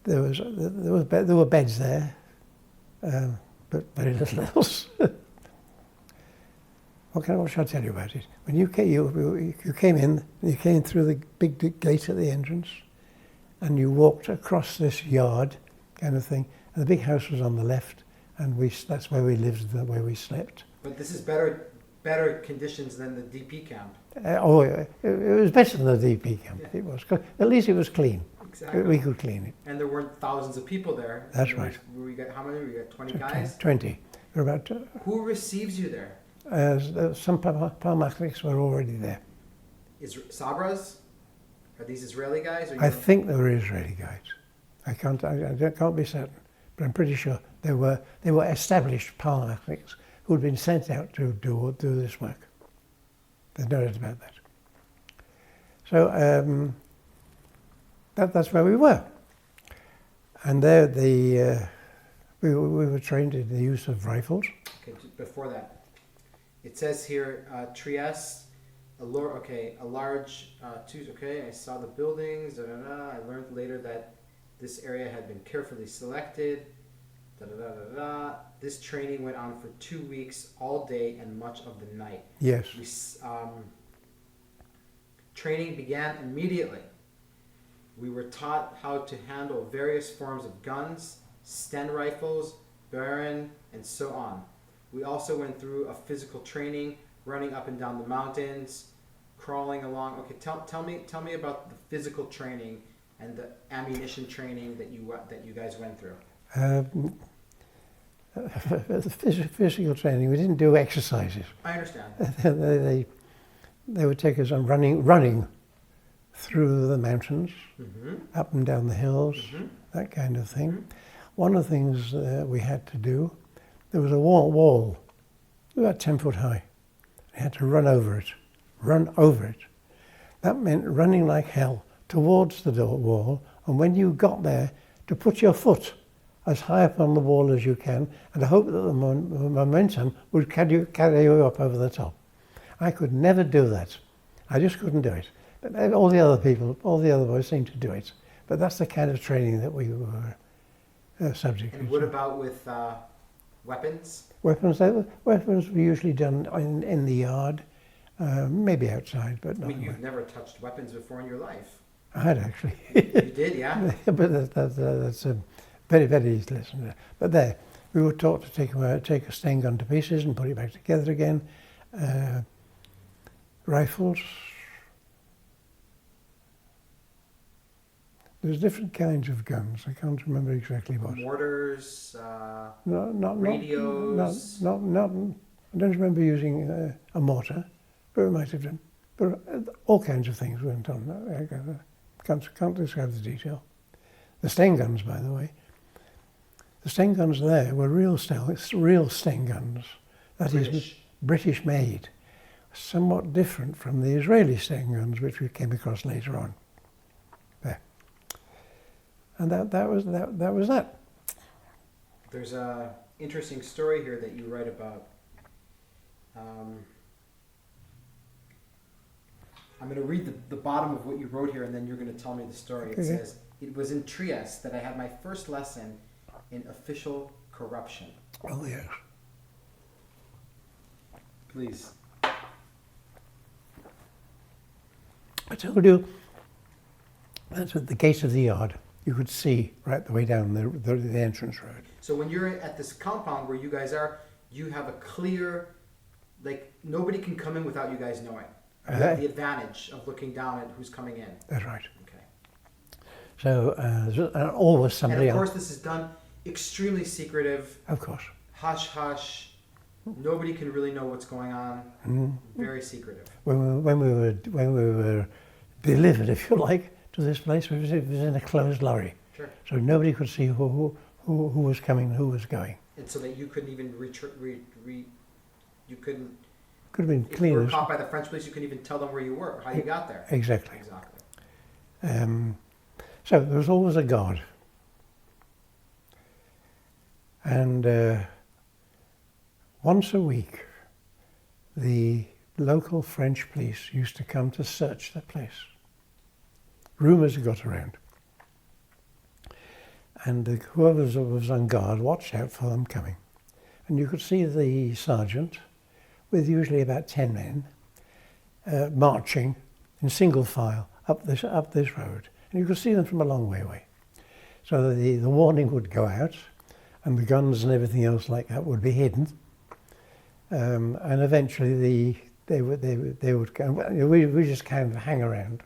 [SPEAKER 2] There were beds there, but very little else. What shall I tell you about it? When you came in, you came through the big gate at the entrance, and you walked across this yard, kind of thing. And the big house was on the left, and that's where we lived, where we slept.
[SPEAKER 1] But this is better conditions than the DP camp.
[SPEAKER 2] It was better than the DP camp. Yeah. It was. At least it was clean.
[SPEAKER 1] Exactly.
[SPEAKER 2] We could clean it.
[SPEAKER 1] And there weren't thousands of people there.
[SPEAKER 2] That's right.
[SPEAKER 1] We got how many? We got 20 guys.
[SPEAKER 2] 20. There were about.
[SPEAKER 1] Who receives you there?
[SPEAKER 2] Some Palmachniks were already there.
[SPEAKER 1] Sabras? Are these Israeli guys?
[SPEAKER 2] I think they were Israeli guys. I can't be certain, but I'm pretty sure they were established Palmachniks who had been sent out to do this work. There's no doubt about that. So that's where we were, and there we were trained in the use of rifles.
[SPEAKER 1] Okay, before that. It says here, Trieste, a large, I saw the buildings, I learned later that this area had been carefully selected, This training went on for 2 weeks, all day and much of the night.
[SPEAKER 2] Yes.
[SPEAKER 1] Training began immediately. We were taught how to handle various forms of guns, Sten rifles, Baron, and so on. We also went through a physical training, running up and down the mountains, crawling along. Okay, tell me about the physical training and the ammunition training that you guys went through.
[SPEAKER 2] Physical training, we didn't do exercises.
[SPEAKER 1] I understand.
[SPEAKER 2] They would take us on running through the mountains, up and down the hills, that kind of thing. One of the things we had to do, there was a wall about 10 foot high. We had to run over it. That meant running like hell towards the wall, and when you got there, to put your foot as high up on the wall as you can, and to hope that the momentum would carry you up over the top. I could never do that. I just couldn't do it. But all the other boys seemed to do it. But that's the kind of training that we were subject to.
[SPEAKER 1] And what about with weapons?
[SPEAKER 2] Weapons were usually done in the yard, maybe outside, but not.
[SPEAKER 1] You've never touched weapons before in your life.
[SPEAKER 2] I had actually.
[SPEAKER 1] You did, yeah?
[SPEAKER 2] But that's a very, very easy lesson. But there, we were taught to take a Sten gun to pieces and put it back together again. Rifles. There's different kinds of guns. I can't remember exactly what.
[SPEAKER 1] Mortars,
[SPEAKER 2] radios. I don't remember using a mortar, but we might have done. But all kinds of things went on. I can't describe the detail. The Sten guns, by the way. The Sten guns there were real Sten guns. That is British made. Somewhat different from the Israeli Sten guns, which we came across later on. There. And that was that.
[SPEAKER 1] There's a interesting story here that you write about. I'm going to read the bottom of what you wrote here, and then you're going to tell me the story. It says, "It was in Trieste that I had my first lesson in official corruption."
[SPEAKER 2] Oh, yes.
[SPEAKER 1] Please.
[SPEAKER 2] I told you, that's at the gate of the yard. You could see right the way down the entrance road.
[SPEAKER 1] So when you're at this compound where you guys are, you have a clear, like, nobody can come in without you guys knowing. You have the advantage of looking down at who's coming in.
[SPEAKER 2] That's right.
[SPEAKER 1] Okay.
[SPEAKER 2] So, always somebody else.
[SPEAKER 1] And of course this is done extremely secretive.
[SPEAKER 2] Of course.
[SPEAKER 1] Hush, hush. Nobody can really know what's going on. Very secretive.
[SPEAKER 2] When we were delivered, if you like, to this place, it was in a closed lorry.
[SPEAKER 1] Sure.
[SPEAKER 2] So nobody could see who was coming and who was going.
[SPEAKER 1] And so that you couldn't even you couldn't.
[SPEAKER 2] Could have been
[SPEAKER 1] If
[SPEAKER 2] clean.
[SPEAKER 1] you were caught by the French police, you couldn't even tell them where you were, how you got there.
[SPEAKER 2] Exactly.
[SPEAKER 1] Exactly.
[SPEAKER 2] So there was always a guard. And once a week, the local French police used to come to search the place. Rumours got around. And whoever was on guard watched out for them coming. And you could see the sergeant, with usually about 10 men, marching in single file up this road. And you could see them from a long way away. So the warning would go out, and the guns and everything else like that would be hidden. And eventually they would come. We just kind of hang around.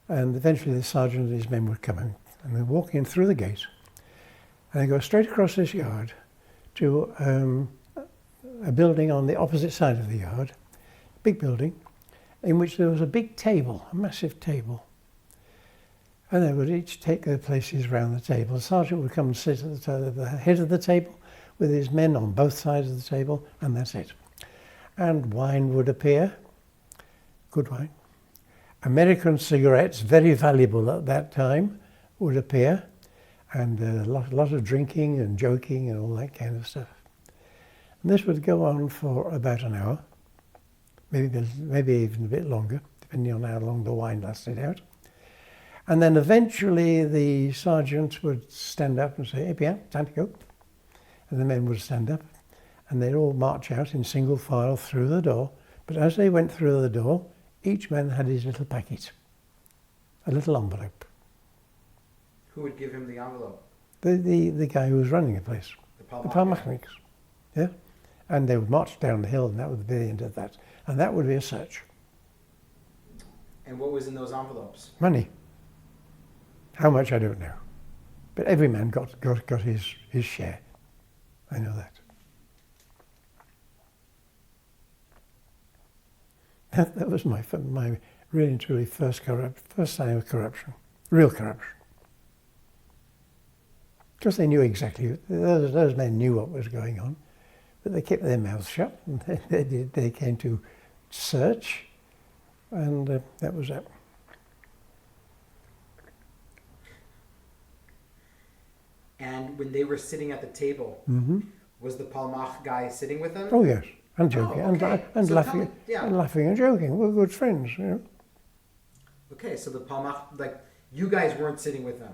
[SPEAKER 2] And eventually the sergeant and his men would come in, and they'd walk in through the gate, and they go straight across this yard to a building on the opposite side of the yard, big building, in which there was a big table, a massive table. And they would each take their places around the table. The sergeant would come and sit at the head of the table with his men on both sides of the table, and that's it. And wine would appear, good wine. American cigarettes, very valuable at that time, would appear, and a lot of drinking and joking and all that kind of stuff. And this would go on for about an hour, maybe even a bit longer, depending on how long the wine lasted out. And then eventually the sergeant would stand up and say, "Hey, Pierre, time to go." And the men would stand up, and they'd all march out in single file through the door. But as they went through the door, each man had his little packet, a little envelope.
[SPEAKER 1] Who would give him the envelope?
[SPEAKER 2] The guy who was running the place.
[SPEAKER 1] The
[SPEAKER 2] the Palmachniks. Yeah? And they would march down the hill, and that would be the end of that. And that would be a search.
[SPEAKER 1] And what was in those envelopes?
[SPEAKER 2] Money. How much, I don't know. But every man got his share. I know that. That was my really and truly first sign of corruption, real corruption. Because they knew exactly, those men knew what was going on, but they kept their mouths shut, and they came to search, and that was that.
[SPEAKER 1] And when they were sitting at the table, was the Palmach guy sitting with them?
[SPEAKER 2] Oh yes, and joking,
[SPEAKER 1] okay.
[SPEAKER 2] and
[SPEAKER 1] So
[SPEAKER 2] laughing, and laughing and joking. We're good friends, you know.
[SPEAKER 1] Okay, so the Palmach, like, you guys weren't sitting with them?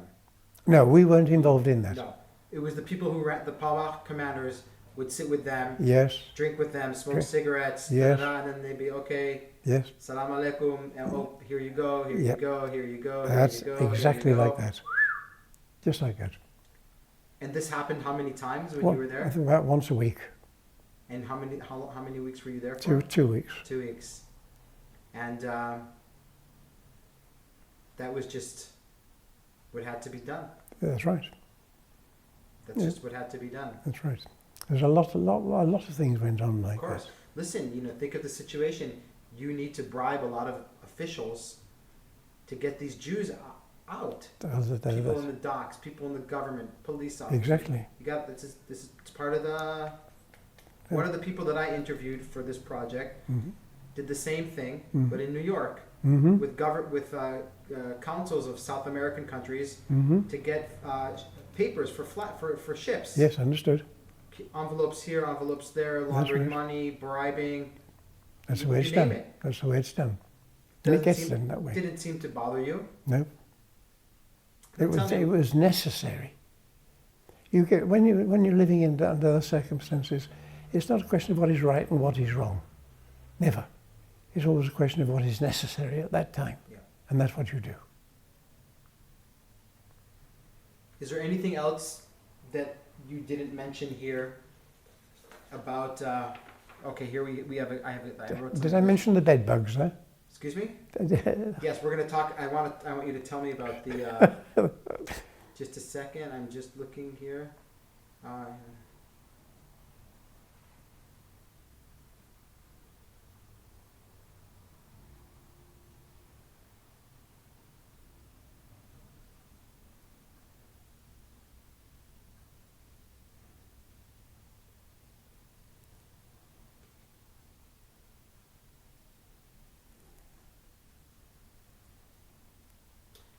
[SPEAKER 2] No, we weren't involved in that.
[SPEAKER 1] No. It was the people who were the Palmach commanders would sit with them,
[SPEAKER 2] Yes,
[SPEAKER 1] drink with them, smoke cigarettes,
[SPEAKER 2] Yes.
[SPEAKER 1] and then they'd be, okay,
[SPEAKER 2] yes.
[SPEAKER 1] salam alaikum, and oh, here you go, here
[SPEAKER 2] Yep.
[SPEAKER 1] you go, here you go,
[SPEAKER 2] That's
[SPEAKER 1] here you go.
[SPEAKER 2] exactly
[SPEAKER 1] here you go.
[SPEAKER 2] like that. Just like that.
[SPEAKER 1] And this happened how many times when you were
[SPEAKER 2] I
[SPEAKER 1] there?
[SPEAKER 2] think about once a week.
[SPEAKER 1] And how many weeks were you there for?
[SPEAKER 2] 2 weeks.
[SPEAKER 1] 2 weeks. And that was just what had to be done.
[SPEAKER 2] That's right.
[SPEAKER 1] That's just what had to be done.
[SPEAKER 2] That's right. There's a lot of things went on like
[SPEAKER 1] Of course.
[SPEAKER 2] that.
[SPEAKER 1] Listen, think of the situation. You need to bribe a lot of officials to get these Jews out. People in the docks, people in the government, police officers.
[SPEAKER 2] Exactly.
[SPEAKER 1] You got this is it's part of the. One of the people that I interviewed for this project did the same thing, but in New York, with councils of South American countries to get papers for ships.
[SPEAKER 2] Yes, understood.
[SPEAKER 1] Envelopes here, envelopes there, laundering money, bribing.
[SPEAKER 2] That's the way it's done. That's the way it's done. And it gets done that way.
[SPEAKER 1] Didn't seem to bother you.
[SPEAKER 2] No. It was necessary. You get when you're living under those circumstances, it's not a question of what is right and what is wrong. Never. It's always a question of what is necessary at that time.
[SPEAKER 1] Yeah.
[SPEAKER 2] And that's what you do.
[SPEAKER 1] Is there anything else that you didn't mention here about? Okay, here we have. I wrote.
[SPEAKER 2] Did I mention the bed bugs there?
[SPEAKER 1] Excuse me. Yes, we're going to talk. I want you to tell me about the. Just a second. I'm just looking here.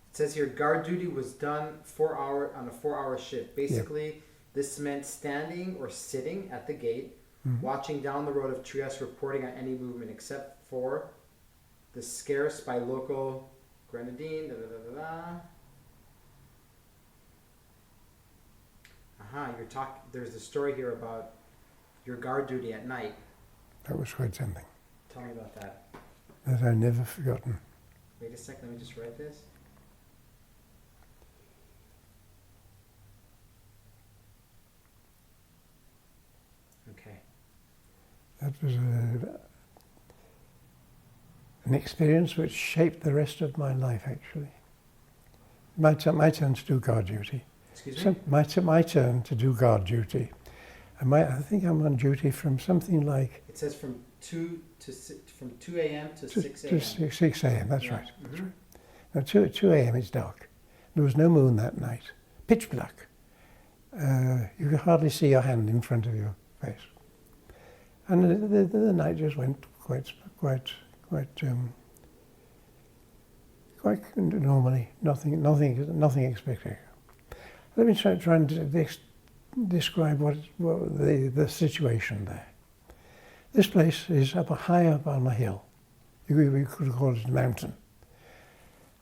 [SPEAKER 1] It says here, guard duty was done on a 4-hour shift. Basically, this meant standing or sitting at the gate, watching down the road of Trieste, reporting on any movement except for the scarce by local grenadine. There's a story here about your guard duty at night.
[SPEAKER 2] That was quite something.
[SPEAKER 1] Tell me about that.
[SPEAKER 2] That I've never forgotten.
[SPEAKER 1] Wait a second, let me just write this. Okay.
[SPEAKER 2] That was an experience which shaped the rest of my life, actually. My turn to do guard duty.
[SPEAKER 1] Excuse me?
[SPEAKER 2] My turn to do guard duty. And I think I'm on duty from something like...
[SPEAKER 1] It says from 2 a.m. to 6 a.m.
[SPEAKER 2] To 6 a.m., that's right.
[SPEAKER 1] Mm-hmm.
[SPEAKER 2] That's right. Now, 2 a.m. it's dark. There was no moon that night. Pitch black. You could hardly see your hand in front of your face. And the night just went quite normally. Nothing spectacular. Let me try and describe what the situation there. This place is high up on a hill. We could call it a mountain.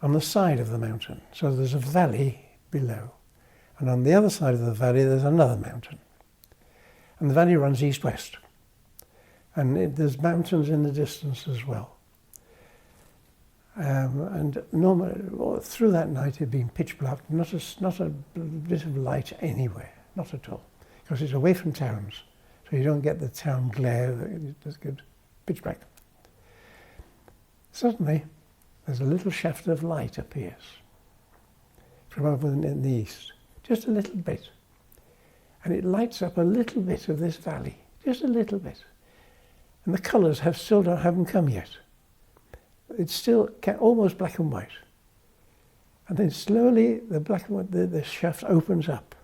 [SPEAKER 2] On the side of the mountain, so there's a valley below. And on the other side of the valley, there's another mountain. And the valley runs east-west. And there's mountains in the distance as well. And normally, through that night, it had been pitch black, not a bit of light anywhere, not at all. because it's away from towns, so you don't get the town glare that it does give pitch black. Suddenly, there's a little shaft of light appears from over in the east, just a little bit. And it lights up a little bit of this valley, just a little bit. And the colours haven't come yet. It's still almost black and white. And then slowly the black and white, the shaft opens up.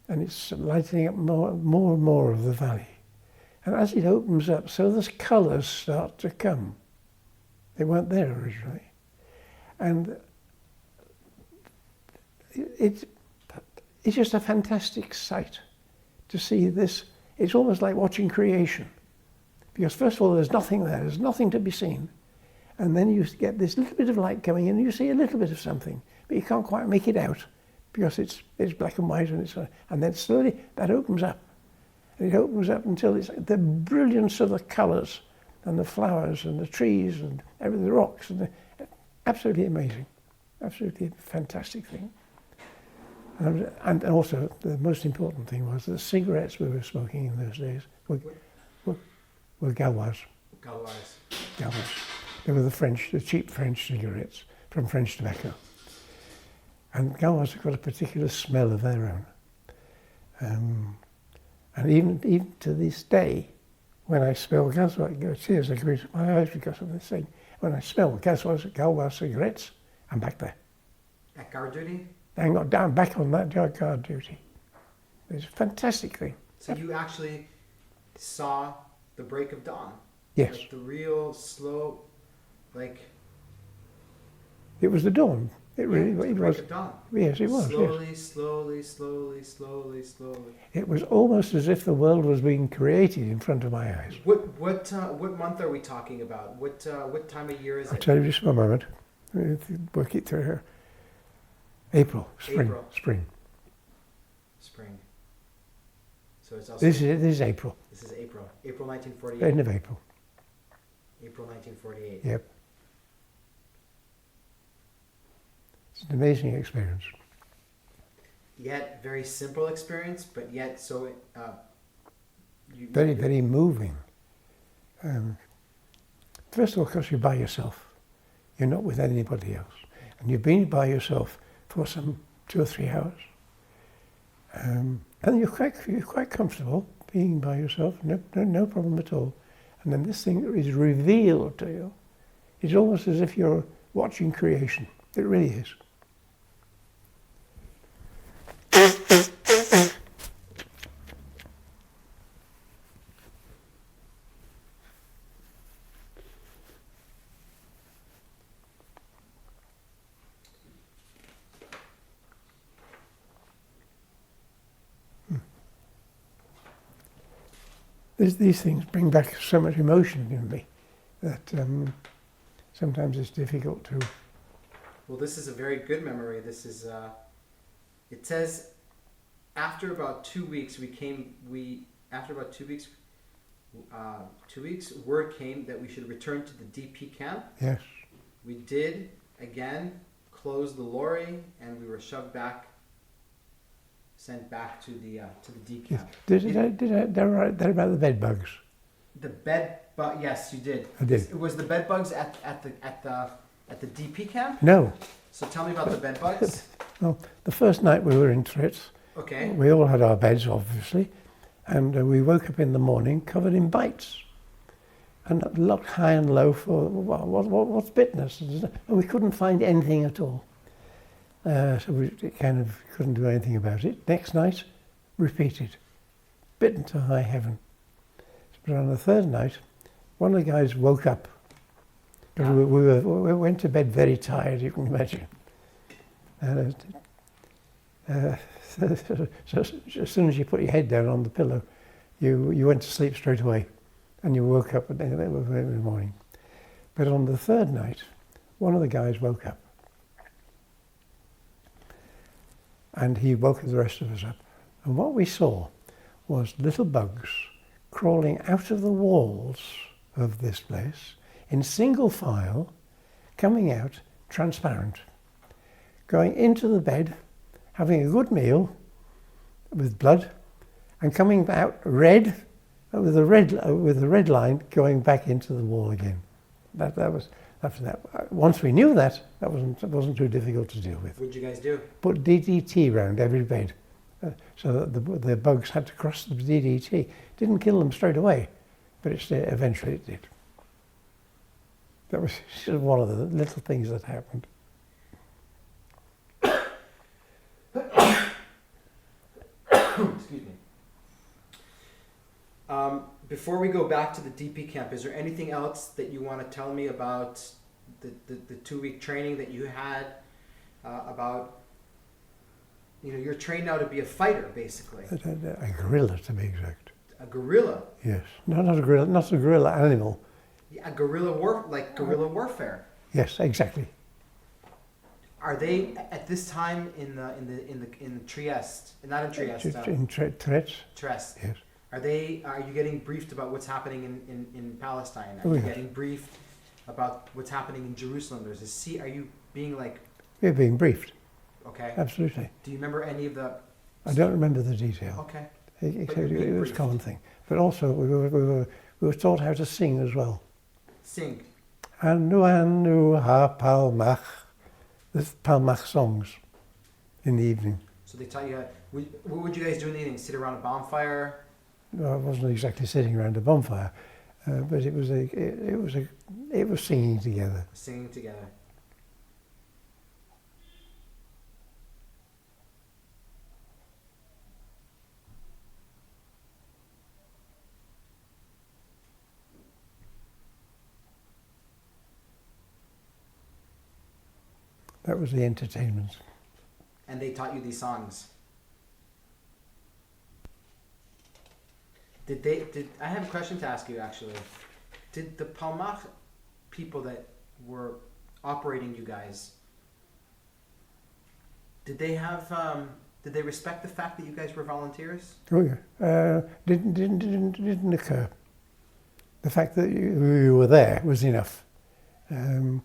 [SPEAKER 2] And it's lighting up more and more of the valley. And as it opens up, so the colours start to come. They weren't there originally. And it's just a fantastic sight to see this. It's almost like watching creation. Because first of all, there's nothing there, there's nothing to be seen. And then you get this little bit of light coming in and you see a little bit of something, but you can't quite make it out because it's black and white, and then slowly that opens up. And it opens up until it's the brilliance of the colours and the flowers and the trees and everything, the rocks, absolutely amazing, absolutely fantastic thing. And also the most important thing was the cigarettes we were smoking in those days were Gaulois. They were the cheap French cigarettes from French tobacco. And Gaulois have got a particular smell of their own. And even to this day, when I smell Gaulois, tears are coming to my eyes because of this thing. When I smell Gaulois cigarettes, I'm back there.
[SPEAKER 1] At guard duty?
[SPEAKER 2] I got down back on that guard duty. It's a fantastic thing.
[SPEAKER 1] So you actually saw the break of dawn?
[SPEAKER 2] Yes.
[SPEAKER 1] Like the real slow, like...
[SPEAKER 2] It was the dawn. It really
[SPEAKER 1] it was. The break of dawn.
[SPEAKER 2] Yes, it was.
[SPEAKER 1] Slowly,
[SPEAKER 2] yes.
[SPEAKER 1] slowly.
[SPEAKER 2] It was almost as if the world was being created in front of my eyes.
[SPEAKER 1] What month are we talking about? What time of year is it?
[SPEAKER 2] I'll tell you just one moment. Work it through here. April. Spring.
[SPEAKER 1] So it's also...
[SPEAKER 2] This is April.
[SPEAKER 1] This is April. April 1948.
[SPEAKER 2] End of April.
[SPEAKER 1] April 1948.
[SPEAKER 2] Yep. It's an amazing experience.
[SPEAKER 1] Yet very simple experience, but yet so...
[SPEAKER 2] very moving. First of all, because you're by yourself. You're not with anybody else. And you've been by yourself for some 2 or 3 hours. And you're quite comfortable being by yourself, no problem at all. And then this thing is revealed to you. It's almost as if you're watching creation. It really is. These things bring back so much emotion in me that sometimes it's difficult to...
[SPEAKER 1] Well, this is a very good memory. This is, it says, after about 2 weeks, word came that we should return to the DP camp.
[SPEAKER 2] Yes.
[SPEAKER 1] We did, again, close the lorry, and we were shoved back, sent back to the D camp.
[SPEAKER 2] Did I write there about the bed bugs?
[SPEAKER 1] The bed bug, yes, you did.
[SPEAKER 2] I did.
[SPEAKER 1] Was the bed bugs at the DP camp?
[SPEAKER 2] No.
[SPEAKER 1] So tell me about the bed bugs.
[SPEAKER 2] Well, the first night we were in Tritz,
[SPEAKER 1] okay.
[SPEAKER 2] We all had our beds, obviously, and we woke up in the morning covered in bites. And looked high and low for what's bitten us, and we couldn't find anything at all. So we kind of couldn't do anything about it. Next night, repeated, bitten to high heaven. But on the third night, one of the guys woke up. Yeah. We went to bed very tired, you can imagine. So as soon as you put your head down on the pillow, you went to sleep straight away, and you woke up in the morning. But on the third night, one of the guys woke up. And he woke the rest of us up. And what we saw was little bugs crawling out of the walls of this place in single file, coming out transparent, going into the bed, having a good meal, with blood, and coming out red, with a red line going back into the wall again. That was after that. Once we knew that, that wasn't too difficult to deal with.
[SPEAKER 1] What did you guys do?
[SPEAKER 2] Put DDT round every bed, so that the bugs had to cross the DDT. Didn't kill them straight away, but eventually it did. That was just one of the little things that happened.
[SPEAKER 1] Excuse me. Before we go back to the DP camp, is there anything else that you want to tell me about the 2-week training that you had? About, you're trained now to be a fighter, basically.
[SPEAKER 2] A gorilla, to be exact.
[SPEAKER 1] A gorilla?
[SPEAKER 2] Yes. Not a gorilla, not a gorilla animal.
[SPEAKER 1] A guerrilla warfare.
[SPEAKER 2] Yes, exactly.
[SPEAKER 1] Are they at this time in Trieste? Not in Trieste.
[SPEAKER 2] In Trieste.
[SPEAKER 1] Trieste.
[SPEAKER 2] Yes.
[SPEAKER 1] Are you getting briefed about what's happening in Palestine? Are you getting briefed about what's happening in Jerusalem? Are you being like?
[SPEAKER 2] We're being briefed.
[SPEAKER 1] Okay.
[SPEAKER 2] Absolutely.
[SPEAKER 1] Do you remember any of the?
[SPEAKER 2] I don't remember the detail.
[SPEAKER 1] Okay.
[SPEAKER 2] It was a common thing, but also we were taught how to sing as well.
[SPEAKER 1] Sing.
[SPEAKER 2] Anu ha palmach, the palmach songs, in the evening.
[SPEAKER 1] So they taught you. What would you guys do in the evening? Sit around a bonfire?
[SPEAKER 2] No, I wasn't exactly sitting around a bonfire, but it was singing together.
[SPEAKER 1] Singing together.
[SPEAKER 2] That was the entertainment.
[SPEAKER 1] And they taught you these songs. I have a question to ask you, actually. Did the Palmach people that were operating you guys, did they respect the fact that you guys were volunteers?
[SPEAKER 2] Oh yeah, didn't occur. The fact that you were there was enough. You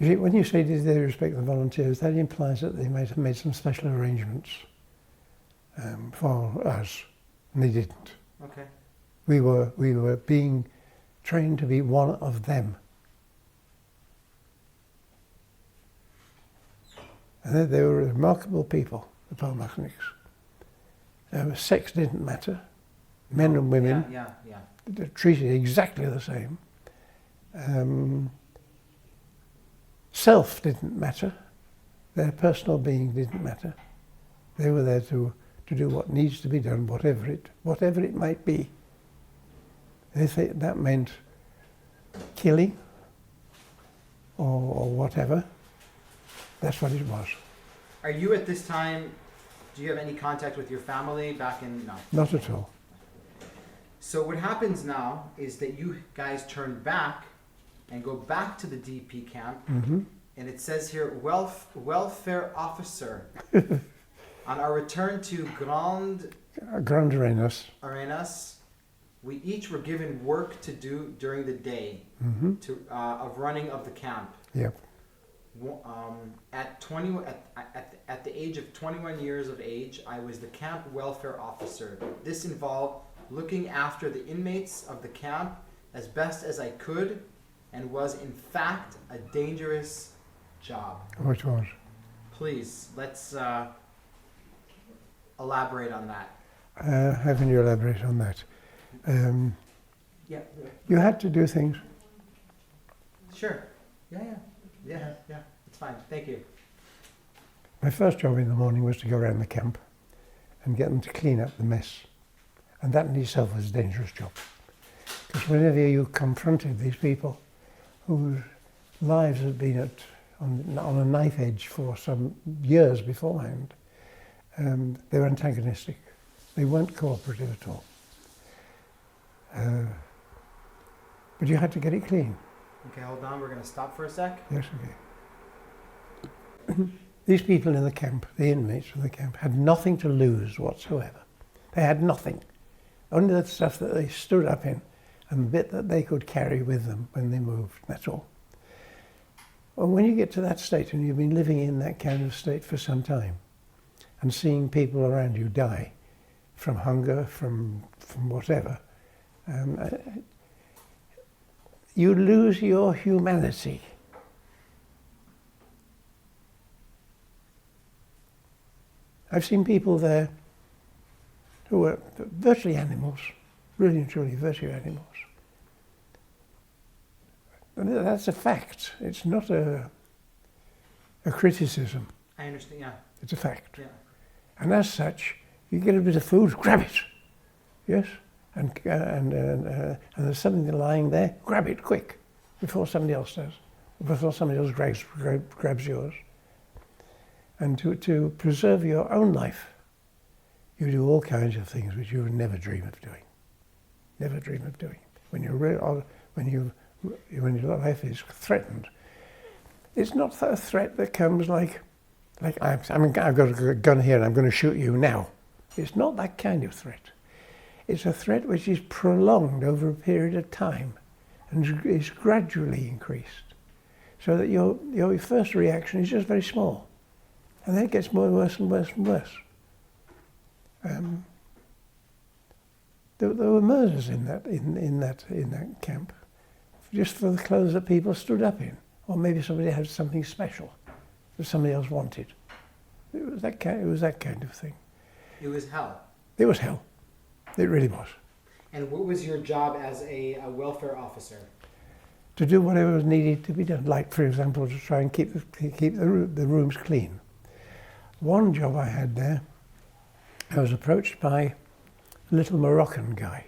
[SPEAKER 2] see, when you say did they respect the volunteers, that implies that they might have made some special arrangements for us, and they didn't.
[SPEAKER 1] Okay.
[SPEAKER 2] We were being trained to be one of them. And they were remarkable people, the Palmachniks. Sex didn't matter. Men and women they're treated exactly the same. Self didn't matter. Their personal being didn't matter. They were there to do what needs to be done, whatever it might be. If that meant killing or whatever, that's what it was.
[SPEAKER 1] Are you at this time, do you have any contact with your family back in, no?
[SPEAKER 2] Not at all.
[SPEAKER 1] So what happens now is that you guys turn back and go back to the DP camp, and it says here, welfare officer. On our return to Grand Arenas, we each were given work to do during the day of running of the camp.
[SPEAKER 2] Yep.
[SPEAKER 1] At the age of 21 years of age, I was the camp welfare officer. This involved looking after the inmates of the camp as best as I could, and was in fact a dangerous job.
[SPEAKER 2] Oh, it was.
[SPEAKER 1] Please, let's elaborate on that.
[SPEAKER 2] How can you elaborate on that? You had to do things.
[SPEAKER 1] Sure. Yeah. It's fine. Thank you.
[SPEAKER 2] My first job in the morning was to go around the camp and get them to clean up the mess. And that in itself was a dangerous job. Because whenever you confronted these people whose lives had been on a knife edge for some years beforehand, they were antagonistic. They weren't cooperative at all. But you had to get it clean.
[SPEAKER 1] Okay, hold on. We're going to stop for a sec.
[SPEAKER 2] Yes, okay. These people in the camp, the inmates of the camp, had nothing to lose whatsoever. They had nothing. Only the stuff that they stood up in and the bit that they could carry with them when they moved, that's all. Well, when you get to that state and you've been living in that kind of state for some time, and seeing people around you die from hunger, from whatever, you lose your humanity. I've seen people there who were virtually animals, really and truly virtually animals. And that's a fact. It's not a criticism.
[SPEAKER 1] I understand, yeah.
[SPEAKER 2] It's a fact.
[SPEAKER 1] Yeah.
[SPEAKER 2] And as such, you get a bit of food, grab it. Yes? And there's something lying there, grab it quick, before somebody else does, before somebody else grabs yours. And to preserve your own life, you do all kinds of things which you would never dream of doing. Never dream of doing. When your life is threatened, it's not a threat that comes like I've got a gun here and I'm going to shoot you now. It's not that kind of threat. It's a threat which is prolonged over a period of time and is gradually increased, so that your first reaction is just very small, and then it gets worse and worse and worse. There were murders in that camp, just for the clothes that people stood up in, or maybe somebody had something special that somebody else wanted. It was that kind of thing.
[SPEAKER 1] It was hell.
[SPEAKER 2] It was hell. It really was.
[SPEAKER 1] And what was your job as a welfare officer?
[SPEAKER 2] To do whatever was needed to be done, like, for example, to try and keep the rooms clean. One job I had there, I was approached by a little Moroccan guy.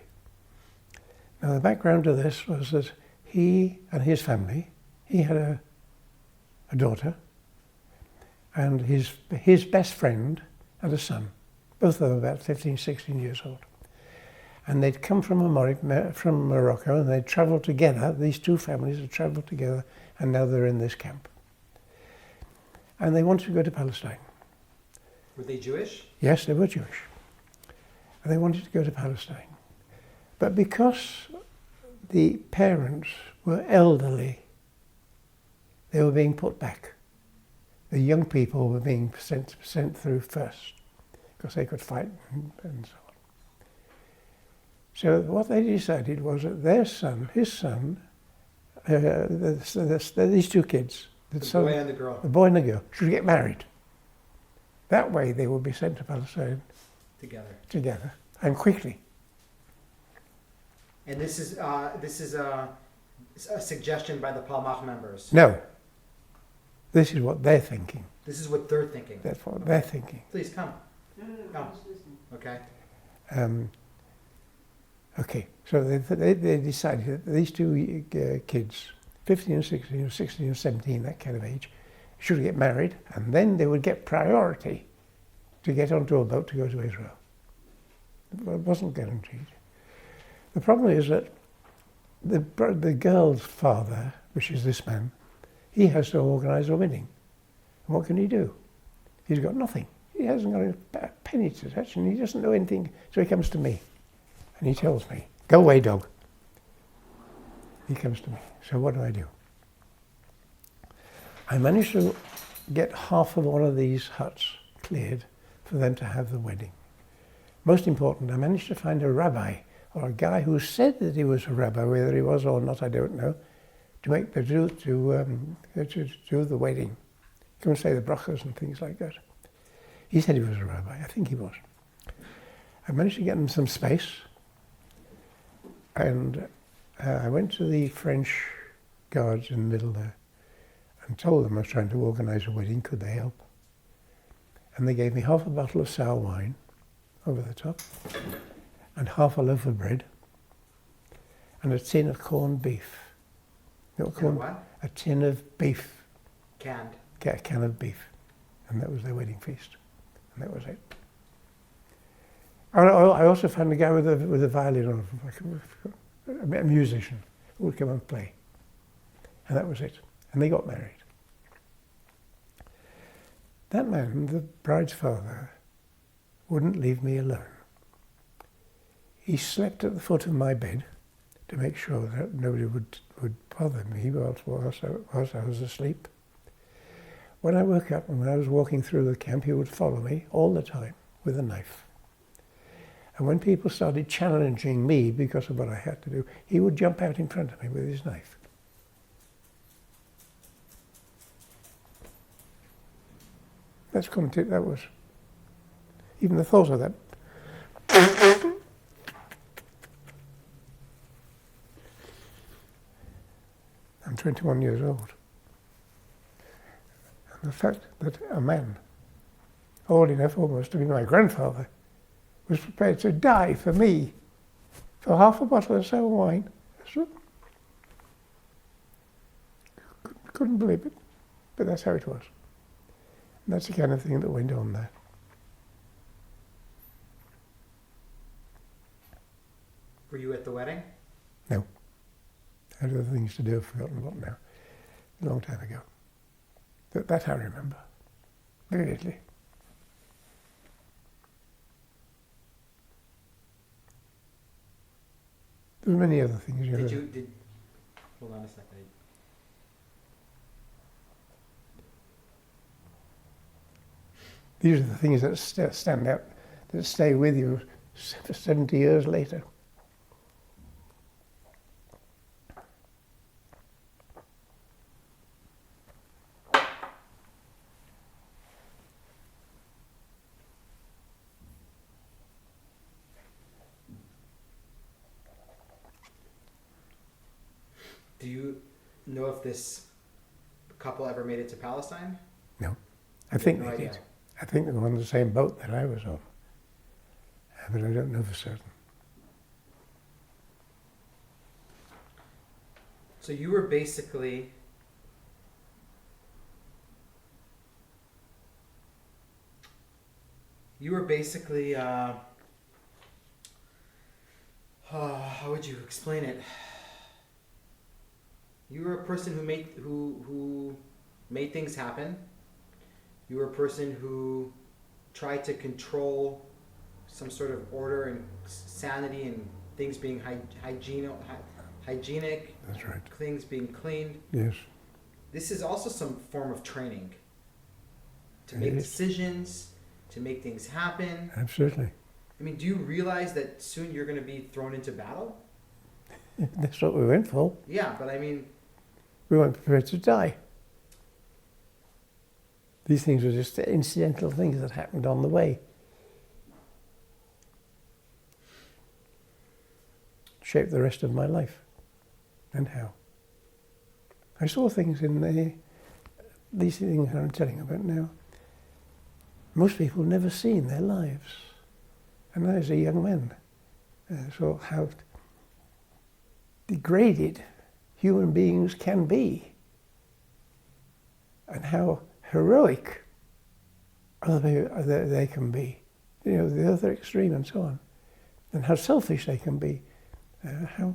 [SPEAKER 2] Now, the background to this was that he and his family, he had a daughter, and his best friend had a son, both of them about 15, 16 years old. And they'd come from Morocco, and they'd travelled together. These two families had travelled together, and now they're in this camp. And they wanted to go to Palestine.
[SPEAKER 1] Were they Jewish?
[SPEAKER 2] Yes, they were Jewish. And they wanted to go to Palestine. But because the parents were elderly, they were being put back. The young people were being sent through first, because they could fight and so on. So what they decided was that his son, these two kids,
[SPEAKER 1] the boy and the girl,
[SPEAKER 2] should get married. That way they would be sent to Palestine together, and quickly.
[SPEAKER 1] And this is a suggestion by the Palmach members.
[SPEAKER 2] No. This is what they're thinking.
[SPEAKER 1] This is what they're thinking.
[SPEAKER 2] That's what they're thinking.
[SPEAKER 1] Please come.
[SPEAKER 3] No,
[SPEAKER 1] Come.
[SPEAKER 3] just listen.
[SPEAKER 1] Okay.
[SPEAKER 2] Okay, so they decided that these two kids, 15 and 16, or 16 and 17, that kind of age, should get married, and then they would get priority to get onto a boat to go to Israel. It wasn't guaranteed. The problem is that the girl's father, which is this man, he has to organise a wedding. And what can he do? He's got nothing. He hasn't got a penny to touch, and he doesn't know anything, so he comes to me. And he tells me, "Go away, dog." He comes to me. So what do? I managed to get half of one of these huts cleared for them to have the wedding. Most important, I managed to find a rabbi, or a guy who said that he was a rabbi, whether he was or not, I don't know, to do the wedding. Come and say the brachas and things like that. He said he was a rabbi. I think he was. I managed to get them some space. And I went to the French guards in the middle there and told them I was trying to organise a wedding, could they help? And they gave me half a bottle of sour wine over the top, and half a loaf of bread, and a tin of corned beef. You know
[SPEAKER 1] what?
[SPEAKER 2] A tin of beef.
[SPEAKER 1] Canned.
[SPEAKER 2] A can of beef. And that was their wedding feast. And that was it. I also found a guy with a violin, or a musician, who would come and play. And that was it. And they got married. That man, the bride's father, wouldn't leave me alone. He slept at the foot of my bed to make sure that nobody would bother me whilst I was asleep. when I woke up and when I was walking through the camp, he would follow me all the time with a knife. And when people started challenging me because of what I had to do, he would jump out in front of me with his knife. That was, even the thought of that. I'm 21 years old. And the fact that a man, old enough almost to be my grandfather, was prepared to die for me, for half a bottle of sour wine. Couldn't believe it, but that's how it was. And that's the kind of thing that went on there.
[SPEAKER 1] Were you at the wedding?
[SPEAKER 2] No. I had other things to do, I've forgotten what now. A long time ago. But that I remember, vividly. There were many other things.
[SPEAKER 1] Hold on a second.
[SPEAKER 2] These are the things that stand out, that stay with you for 70 years later.
[SPEAKER 1] Do you know if this couple ever made it to Palestine?
[SPEAKER 2] No. I think
[SPEAKER 1] no
[SPEAKER 2] they
[SPEAKER 1] idea.
[SPEAKER 2] did. I think they were on the same boat that I was on. But I don't know for certain.
[SPEAKER 1] So you were basically how would you explain it? You were a person who made things happen. You were a person who tried to control some sort of order and sanity and things being hygienic.
[SPEAKER 2] That's right.
[SPEAKER 1] Things being clean.
[SPEAKER 2] Yes.
[SPEAKER 1] This is also some form of training to make decisions, to make things happen.
[SPEAKER 2] Absolutely.
[SPEAKER 1] I mean, do you realize that soon you're going to be thrown into battle?
[SPEAKER 2] That's what we went for.
[SPEAKER 1] Yeah, but I mean...
[SPEAKER 2] We weren't prepared to die. These things were just incidental things that happened on the way. Shaped the rest of my life. And how. I saw things in these things I'm telling about now. Most people have never seen their lives. And I, as a young man, saw how degraded human beings can be, and how heroic they can be, you know, the other extreme and so on, and how selfish they can be, how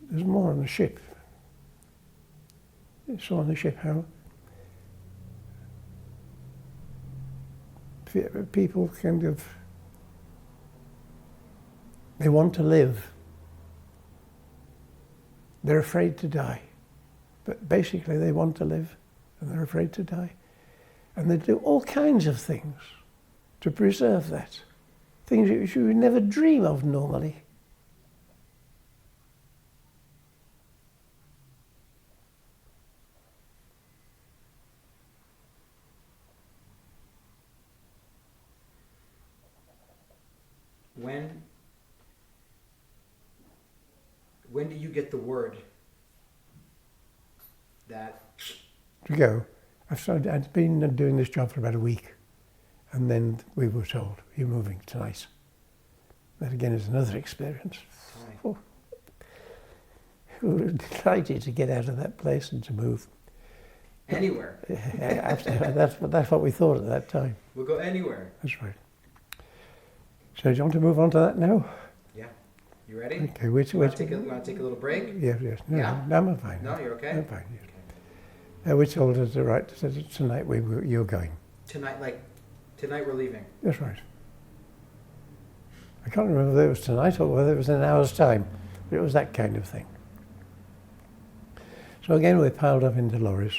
[SPEAKER 2] there's more on the ship. You saw on the ship how people kind of, they want to live. They're afraid to die. But basically they want to live and they're afraid to die. And they do all kinds of things to preserve that. Things that you would never dream of normally.
[SPEAKER 1] When do you get the word that...
[SPEAKER 2] To go. I'd been doing this job for about a week, and then we were told, you're moving tonight. That again is another experience. Oh. We were delighted to get out of that place and to move.
[SPEAKER 1] Anywhere.
[SPEAKER 2] That's what we thought at that time.
[SPEAKER 1] We'll go anywhere.
[SPEAKER 2] That's right. So do you want to move on to that now?
[SPEAKER 1] Yeah. You ready?
[SPEAKER 2] Okay.
[SPEAKER 1] You want to take a little break?
[SPEAKER 2] Yes. No,
[SPEAKER 1] yeah?
[SPEAKER 2] No, I'm fine.
[SPEAKER 1] No, you're okay?
[SPEAKER 2] I'm fine, yes. Okay. We told us tonight you're going.
[SPEAKER 1] Tonight we're leaving.
[SPEAKER 2] That's right. I can't remember whether it was tonight or whether it was in an hour's time, but it was that kind of thing. So again, we piled up into lorries,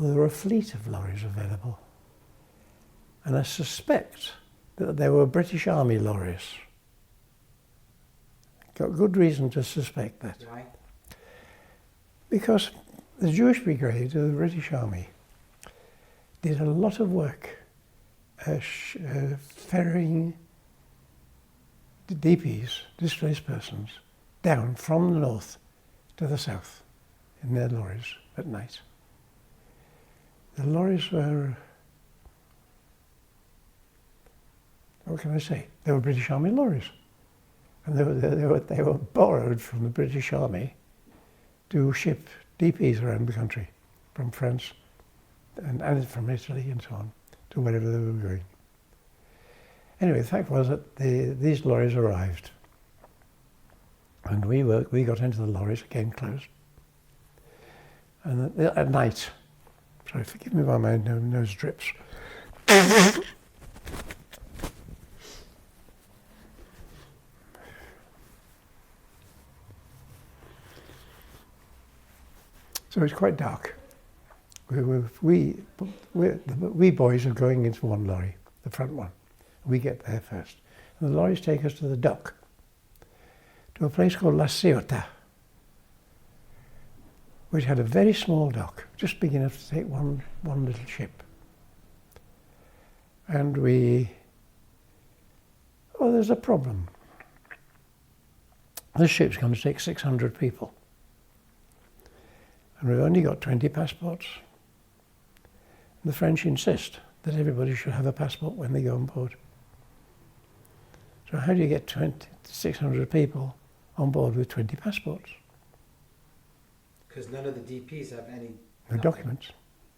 [SPEAKER 2] Well, there were a fleet of lorries available. And I suspect that they were British Army lorries. Got good reason to suspect that.
[SPEAKER 1] Why?
[SPEAKER 2] Because the Jewish Brigade of the British Army did a lot of work ferrying the DPs, displaced persons, down from the north to the south in their lorries at night. The lorries were, what can I say? They were British Army lorries. And they were borrowed from the British Army to ship DPs around the country, from France and from Italy and so on, to wherever they were going. Anyway, the fact was that these lorries arrived. And we got into the lorries, again closed. And at night, sorry, forgive me while my nose drips. So it's quite dark. We boys are going into one lorry, the front one. We get there first. And the lorries take us to the dock, to a place called La Ceuta, which had a very small dock, just big enough to take one little ship. And there's a problem. This ship's going to take 600 people. And we've only got 20 passports. And the French insist that everybody should have a passport when they go on board. So how do you get 600 people on board with 20 passports?
[SPEAKER 1] Because none of the DPs have any...
[SPEAKER 2] No documents,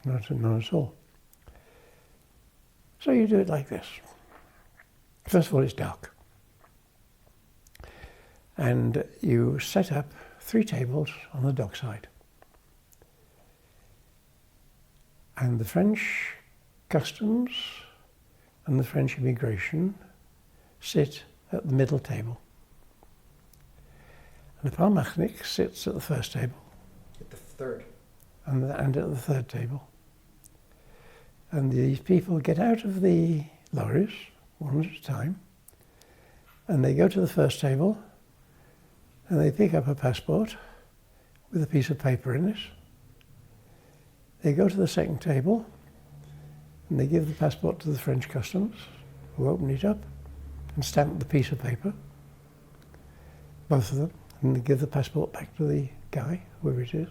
[SPEAKER 2] none at all. So you do it like this. First of all, it's dark. And you set up 3 tables on the dockside. And the French customs and the French immigration sit at the middle table. And the Palmachnik sits at the first table.
[SPEAKER 1] At the third.
[SPEAKER 2] And at the third table. And these people get out of the lorries, one at a time, and they go to the first table, and they pick up a passport with a piece of paper in it. They go to the second table, and they give the passport to the French customs, who open it up and stamp the piece of paper, both of them, and they give the passport back to the guy, whoever it is,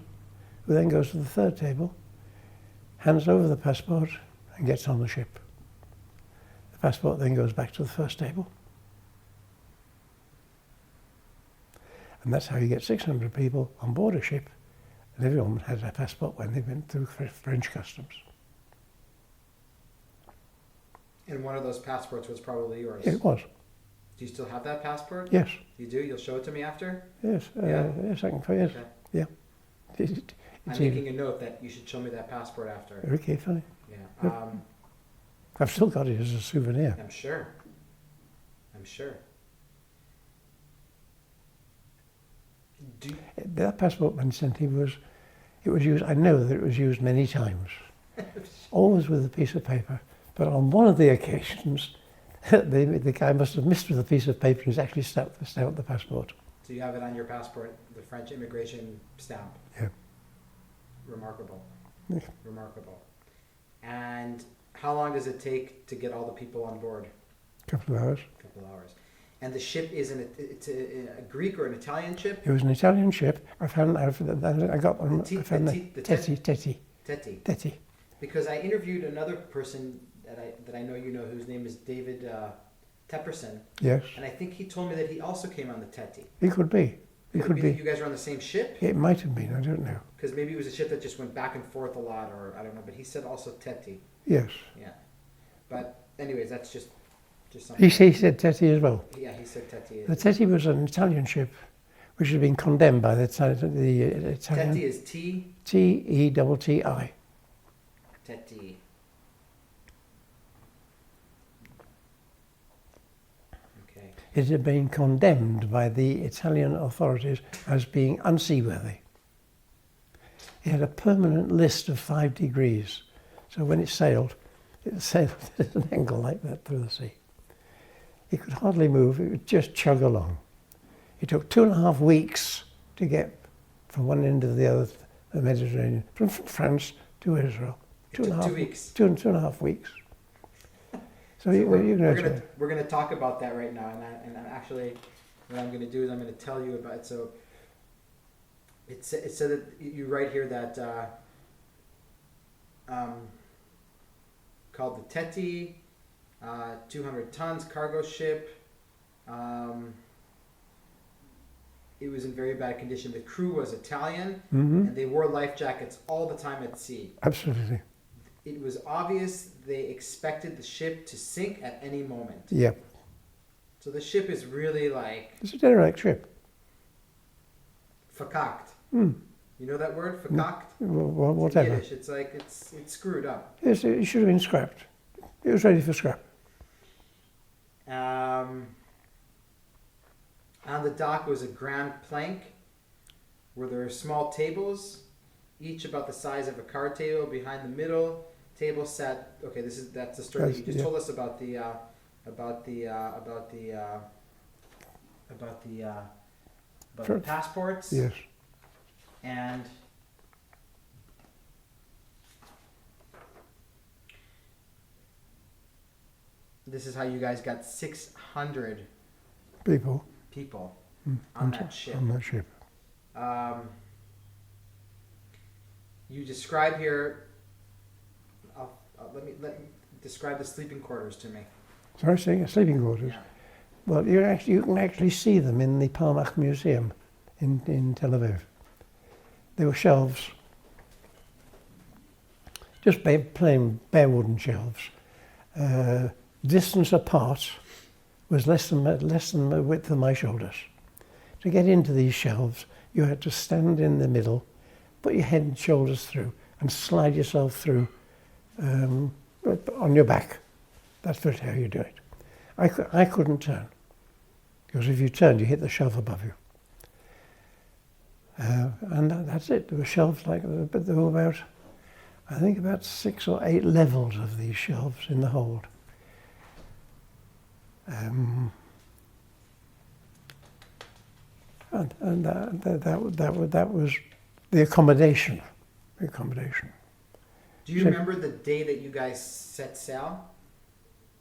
[SPEAKER 2] who then goes to the third table, hands over the passport, and gets on the ship. The passport then goes back to the first table. And that's how you get 600 people on board a ship, and everyone had a passport when they went through French customs.
[SPEAKER 1] And one of those passports was probably yours?
[SPEAKER 2] It was.
[SPEAKER 1] Do you still have that passport?
[SPEAKER 2] Yes.
[SPEAKER 1] You do? You'll show it to me after?
[SPEAKER 2] Yes. Yes, I can find it.
[SPEAKER 1] Okay.
[SPEAKER 2] Yeah.
[SPEAKER 1] I'm making a note that you should show me that passport after.
[SPEAKER 2] Okay, fine.
[SPEAKER 1] Yeah.
[SPEAKER 2] I've still got it as a souvenir.
[SPEAKER 1] I'm sure.
[SPEAKER 2] That passport when sent in was used, I know that it was used many times, always with a piece of paper, but on one of the occasions, the guy must have missed with a piece of paper. He's actually stamped the passport.
[SPEAKER 1] So you have it on your passport, the French immigration stamp.
[SPEAKER 2] Yeah.
[SPEAKER 1] Remarkable.
[SPEAKER 2] Yeah.
[SPEAKER 1] Remarkable. And how long does it take to get all the people on board?
[SPEAKER 2] A couple of hours.
[SPEAKER 1] A couple of hours. And the ship is it's a Greek or an Italian ship?
[SPEAKER 2] It was an Italian ship. I found the Teti.
[SPEAKER 1] Because I interviewed another person that I know you know, whose name is David Tepperson.
[SPEAKER 2] Yes.
[SPEAKER 1] And I think he told me that he also came on the Teti.
[SPEAKER 2] It could be. It could be.
[SPEAKER 1] You guys were on the same ship?
[SPEAKER 2] It might have been. I don't know.
[SPEAKER 1] Because maybe it was a ship that just went back and forth a lot, or I don't know. But he said also Teti.
[SPEAKER 2] Yes.
[SPEAKER 1] Yeah. But anyways, that's just something.
[SPEAKER 2] He said Teti as well.
[SPEAKER 1] Yeah, he said Teti.
[SPEAKER 2] The Teti was an Italian ship, which had been condemned by the Italian.
[SPEAKER 1] Teti is T.
[SPEAKER 2] T-E-T-T-I.
[SPEAKER 1] Teti. Okay.
[SPEAKER 2] It had been condemned by the Italian authorities as being unseaworthy. It had a permanent list of 5 degrees. So when it sailed at an angle like that through the sea. It could hardly move, it would just chug along. It took 2.5 weeks to get from one end to the other, the Mediterranean, from France to Israel.
[SPEAKER 1] It took 2 weeks.
[SPEAKER 2] 2.5 weeks. So
[SPEAKER 1] we're going to talk about that right now, and actually, what I'm going to do is I'm going to tell you about it. So it said that you write here that called the Teti, 200 tons cargo ship. It was in very bad condition. The crew was Italian, and they wore life jackets all the time at sea.
[SPEAKER 2] Absolutely.
[SPEAKER 1] It was obvious they expected the ship to sink at any moment.
[SPEAKER 2] Yep.
[SPEAKER 1] So the ship is really like...
[SPEAKER 2] It's a derelict ship.
[SPEAKER 1] Verkackt.
[SPEAKER 2] Mm.
[SPEAKER 1] You know that word? Verkackt?
[SPEAKER 2] Well, whatever.
[SPEAKER 1] In Yiddish. It's like, it's screwed up.
[SPEAKER 2] Yes, it should have been scrapped. It was ready for scrap.
[SPEAKER 1] On the dock was a grand plank where there were small tables, each about the size of a card table. Behind the middle table sat. Okay, that's the story that you just told us about the passports.
[SPEAKER 2] Yes.
[SPEAKER 1] And this is how you guys got 600
[SPEAKER 2] people
[SPEAKER 1] on that ship.
[SPEAKER 2] On that ship.
[SPEAKER 1] You describe here. Let me describe the sleeping quarters to me.
[SPEAKER 2] Sorry, saying sleeping quarters.
[SPEAKER 1] Yeah.
[SPEAKER 2] Well, you can actually see them in the Palmach Museum in Tel Aviv. They were shelves, just plain bare wooden shelves. Distance apart was less than the width of my shoulders. To get into these shelves, you had to stand in the middle, put your head and shoulders through, and slide yourself through on your back. That's how you do it. I couldn't turn, because if you turned, you hit the shelf above you. And that's it. There were shelves like that, but there were I think about 6 or 8 levels of these shelves in the hold. And that was the accommodation. The accommodation.
[SPEAKER 1] Do you remember the day that you guys set sail?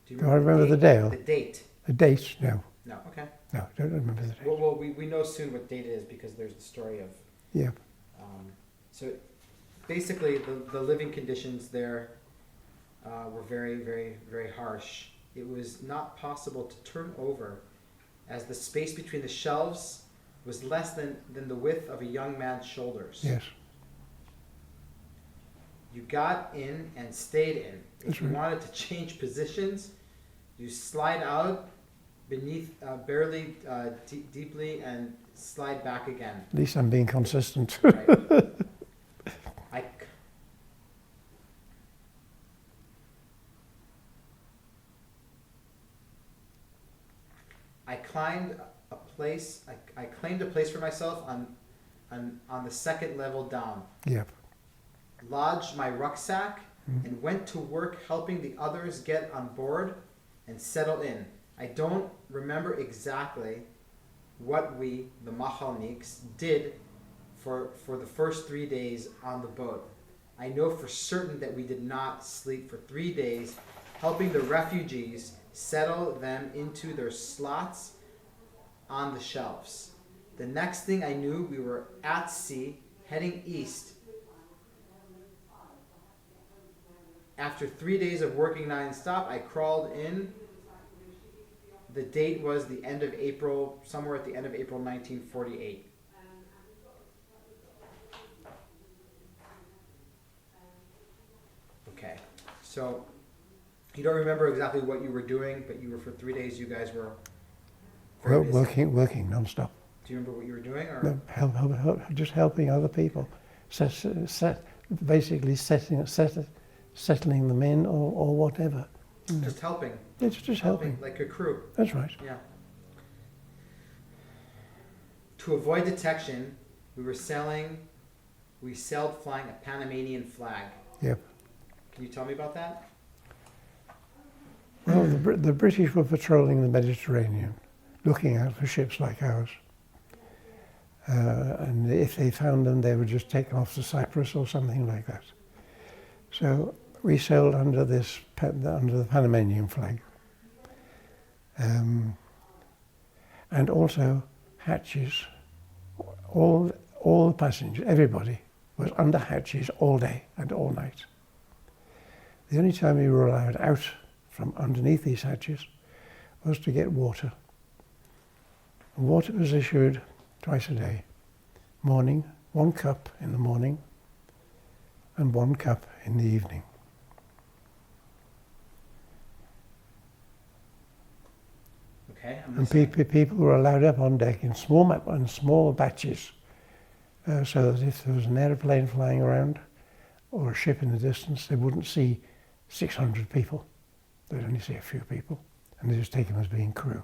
[SPEAKER 1] Do
[SPEAKER 2] I remember the day?
[SPEAKER 1] The date.
[SPEAKER 2] The date? No.
[SPEAKER 1] No. Okay.
[SPEAKER 2] No, don't remember the date.
[SPEAKER 1] Well, we know soon what date it is because there's the story of.
[SPEAKER 2] Yeah.
[SPEAKER 1] So, basically, the living conditions there were very, very, very harsh. It was not possible to turn over, as the space between the shelves was less than the width of a young man's shoulders.
[SPEAKER 2] Yes.
[SPEAKER 1] You got in and stayed in.
[SPEAKER 2] That's
[SPEAKER 1] If you
[SPEAKER 2] right.
[SPEAKER 1] wanted to change positions, you slide out beneath barely deeply and slide back again.
[SPEAKER 2] At least I'm being consistent.
[SPEAKER 1] Right. I climbed a place. I claimed a place for myself on the second level down.
[SPEAKER 2] Yep.
[SPEAKER 1] Lodged my rucksack and went to work helping the others get on board and settle in. I don't remember exactly what we, the Machalniks, did for the first 3 days on the boat. I know for certain that we did not sleep for 3 days, helping the refugees settle them into their slots on the shelves. The next thing I knew, we were at sea, heading east. After 3 days of working non-stop, I crawled in. The date was the end of April, somewhere at the end of April 1948. Okay, so you don't remember exactly what you were doing, but you were for 3 days. You guys were very busy.
[SPEAKER 2] Working non-stop.
[SPEAKER 1] Do you remember what you were doing, or
[SPEAKER 2] No, just helping other people, basically settling them in or whatever.
[SPEAKER 1] just helping?
[SPEAKER 2] It's just helping.
[SPEAKER 1] Like a crew.
[SPEAKER 2] That's right.
[SPEAKER 1] Yeah. To avoid detection, we were sailing we sailed flying a Panamanian flag.
[SPEAKER 2] Yep.
[SPEAKER 1] Can you tell me about that?
[SPEAKER 2] Well, the British were patrolling the Mediterranean, looking out for ships like ours. And if they found them, they would just take them off to Cyprus or something like that. So we sailed under the Panamanian flag. And also hatches. All the passengers, everybody, was under hatches all day and all night. The only time we were allowed out from underneath these hatches was to get water. And water was issued twice a day. Morning, 1 cup in the morning, and 1 cup in the evening.
[SPEAKER 1] Okay.
[SPEAKER 2] And people were allowed up on deck in small batches, so that if there was an aeroplane flying around or a ship in the distance, they wouldn't see 600 people. They'd only see a few people, and they just take them as being crew.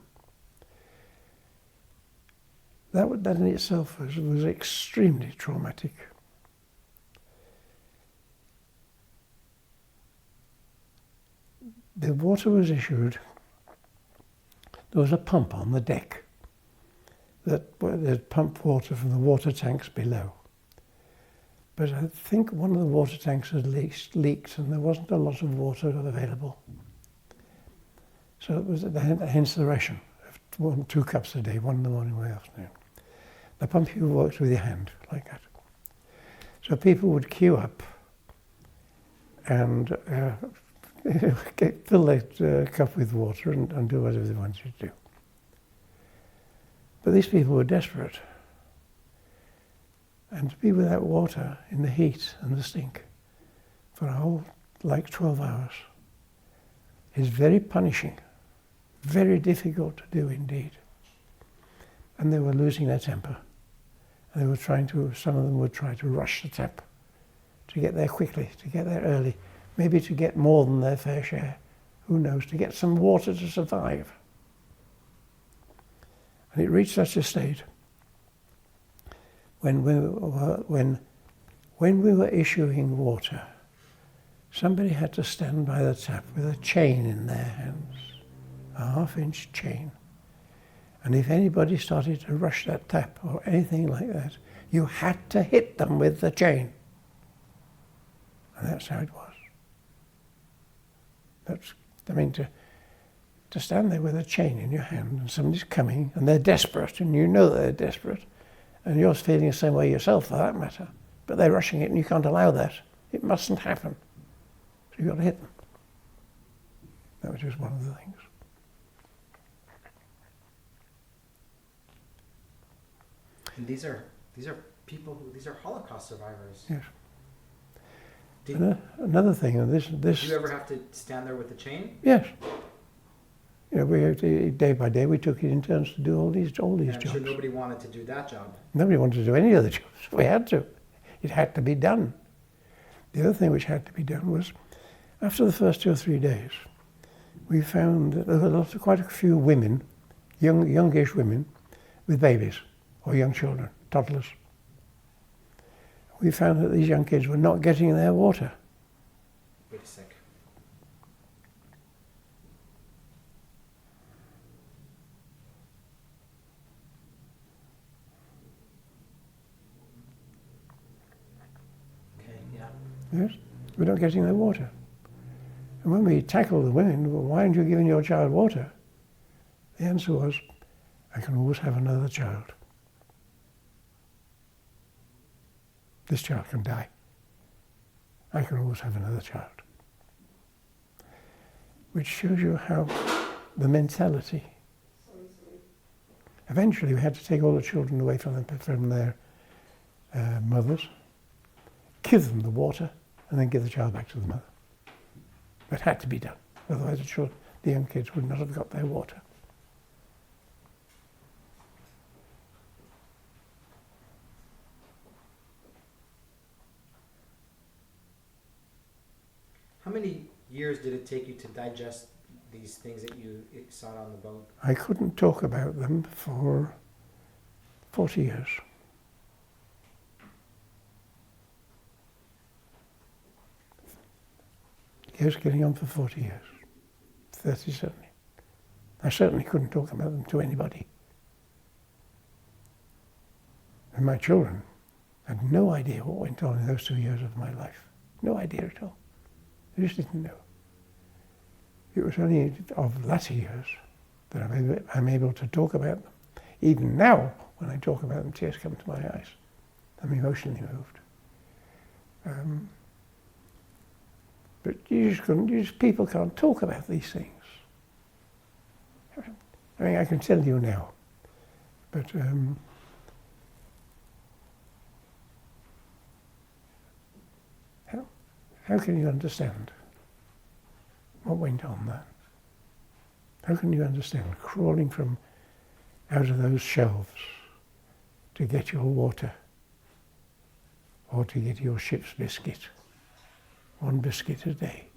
[SPEAKER 2] That in itself was extremely traumatic. The water was issued. There was a pump on the deck that pumped water from the water tanks below. But I think one of the water tanks had leaked and there wasn't a lot of water available. So it was hence the ration of 2 cups a day, 1 in the morning, 1 in the afternoon. The pump you worked with your hand, like that. So people would queue up and fill that cup with water and do whatever they wanted to do. But these people were desperate. And to be without water in the heat and the stink for a whole, 12 hours is very punishing, very difficult to do indeed. And they were losing their temper. And they were some of them would try to rush the tap to get there quickly, to get there early, maybe to get more than their fair share, who knows, to get some water to survive. And it reached such a state when we were issuing water, somebody had to stand by the tap with a chain in their hands, a 1/2-inch chain. And if anybody started to rush that tap or anything like that, you had to hit them with the chain. And that's how it was. To stand there with a chain in your hand and somebody's coming and they're desperate and you know they're desperate and you're feeling the same way yourself for that matter, but they're rushing it and you can't allow that. It mustn't happen. So you've got to hit them. That was just one of the things.
[SPEAKER 1] And these are people these are Holocaust survivors.
[SPEAKER 2] Yes.
[SPEAKER 1] Did
[SPEAKER 2] Another thing, and this.
[SPEAKER 1] Did you ever have to stand there with the chain?
[SPEAKER 2] Yes. You know, we had to, day by day we took it in turns to do all these
[SPEAKER 1] I'm
[SPEAKER 2] jobs.
[SPEAKER 1] sure nobody wanted to do that job.
[SPEAKER 2] Nobody wanted to do any other jobs. We had to. It had to be done. The other thing which had to be done was, after the first 2 or 3 days, we found that there were quite a few women, youngish women, with babies or young children, toddlers. We found that these young kids were not getting their water.
[SPEAKER 1] Wait a sec. Okay, yeah.
[SPEAKER 2] Yes, we're not getting their water. And when we tackled the women, well, why aren't you giving your child water? The answer was, I can always have another child. This child can die. I can always have another child. Which shows you how the mentality. Eventually we had to take all the children away from their mothers, give them the water, and then give the child back to the mother. That had to be done. Otherwise the young kids would not have got their water.
[SPEAKER 1] How many years did it take you to digest these things that you saw on the boat?
[SPEAKER 2] I couldn't talk about them for 40 years. Yes, getting on for 40 years. 30 certainly. I certainly couldn't talk about them to anybody. And my children had no idea what went on in those 2 years of my life. No idea at all. They just didn't know. It was only of latter years that I'm able to talk about them. Even now, when I talk about them, tears come to my eyes. I'm emotionally moved. But people can't talk about these things. I mean, I can tell you now, but how can you understand what went on there? How can you understand crawling from out of those shelves to get your water or to get your ship's biscuit? One biscuit a day.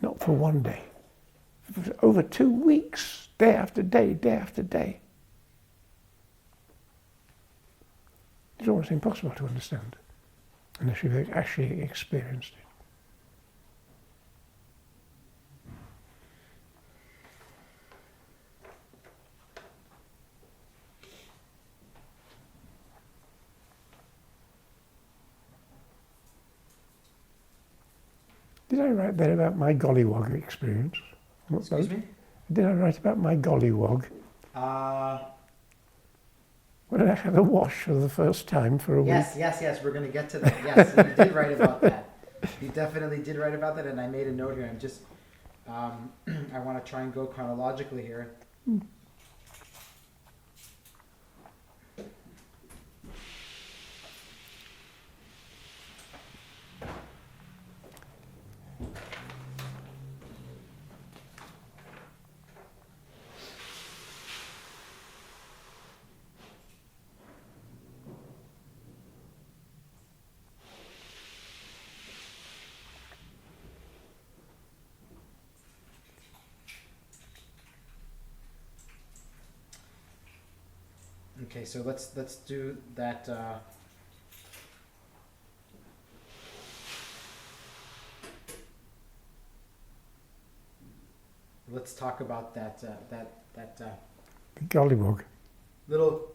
[SPEAKER 2] Not for one day. For over 2 weeks, day after day, day after day. It's almost impossible to understand unless you've actually experienced it. Did I write there about my gollywog experience?
[SPEAKER 1] Excuse me?
[SPEAKER 2] Did I write about my gollywog? When I had a wash for the first time for a week.
[SPEAKER 1] Yes, we're going to get to that. Yes, you did write about that. You definitely did write about that, and I made a note here. I'm just, I want to try and go chronologically here. Okay, so let's do that. Let's talk about that
[SPEAKER 2] gollywog.
[SPEAKER 1] Little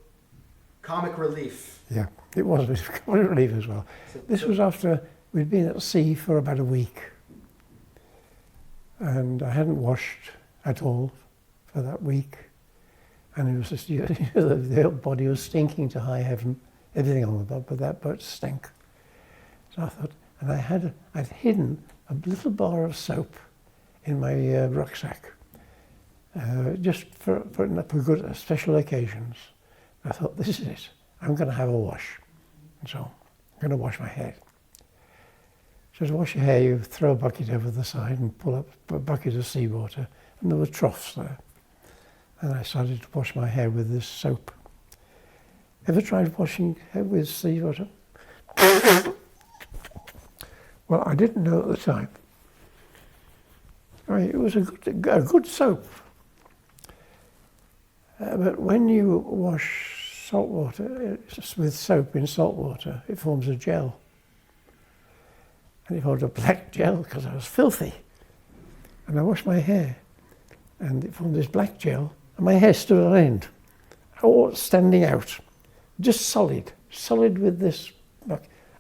[SPEAKER 1] comic relief.
[SPEAKER 2] Yeah, it was a bit of comic relief as well. This was after we'd been at sea for about a week, and I hadn't washed at all for that week. And it was just, the whole body was stinking to high heaven, everything on the boat, but that boat stank. So I thought, and I'd hidden a little bar of soap in my rucksack, just for good special occasions. I thought, this is it. I'm going to have a wash. And so I'm going to wash my hair. So to wash your hair, you throw a bucket over the side and pull up a bucket of seawater, and there were troughs there. And I started to wash my hair with this soap. Ever tried washing hair with seawater? Well, I didn't know at the time. I mean, it was a good soap. But when you wash salt water with soap in salt water, it forms a gel. And it formed a black gel because I was filthy. And I washed my hair, and it formed this black gel. And my hair stood on end, all standing out, just solid with this.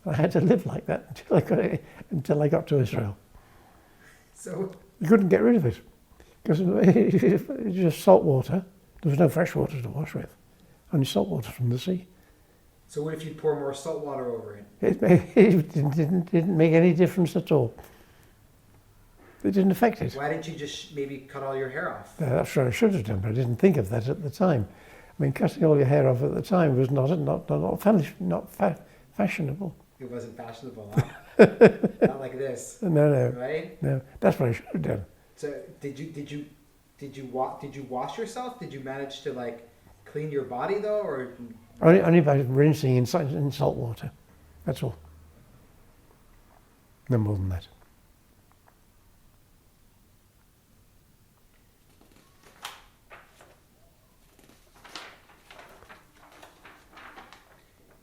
[SPEAKER 2] I had to live like that until I got to Israel.
[SPEAKER 1] So
[SPEAKER 2] you couldn't get rid of it because it was just salt water. There was no fresh water to wash with, only salt water from the sea.
[SPEAKER 1] So what if you pour more salt water over it?
[SPEAKER 2] It didn't make any difference at all. It didn't affect it.
[SPEAKER 1] Why didn't you just maybe cut all your hair off?
[SPEAKER 2] That's what I should have done, but I didn't think of that at the time. I mean, cutting all your hair off at the time was not fashionable.
[SPEAKER 1] It wasn't fashionable, huh? Not like this.
[SPEAKER 2] No.
[SPEAKER 1] Right?
[SPEAKER 2] No, that's what I should have done.
[SPEAKER 1] So did you wash yourself? Did you manage to clean your body though, or
[SPEAKER 2] only by rinsing in salt water? That's all. No more than that.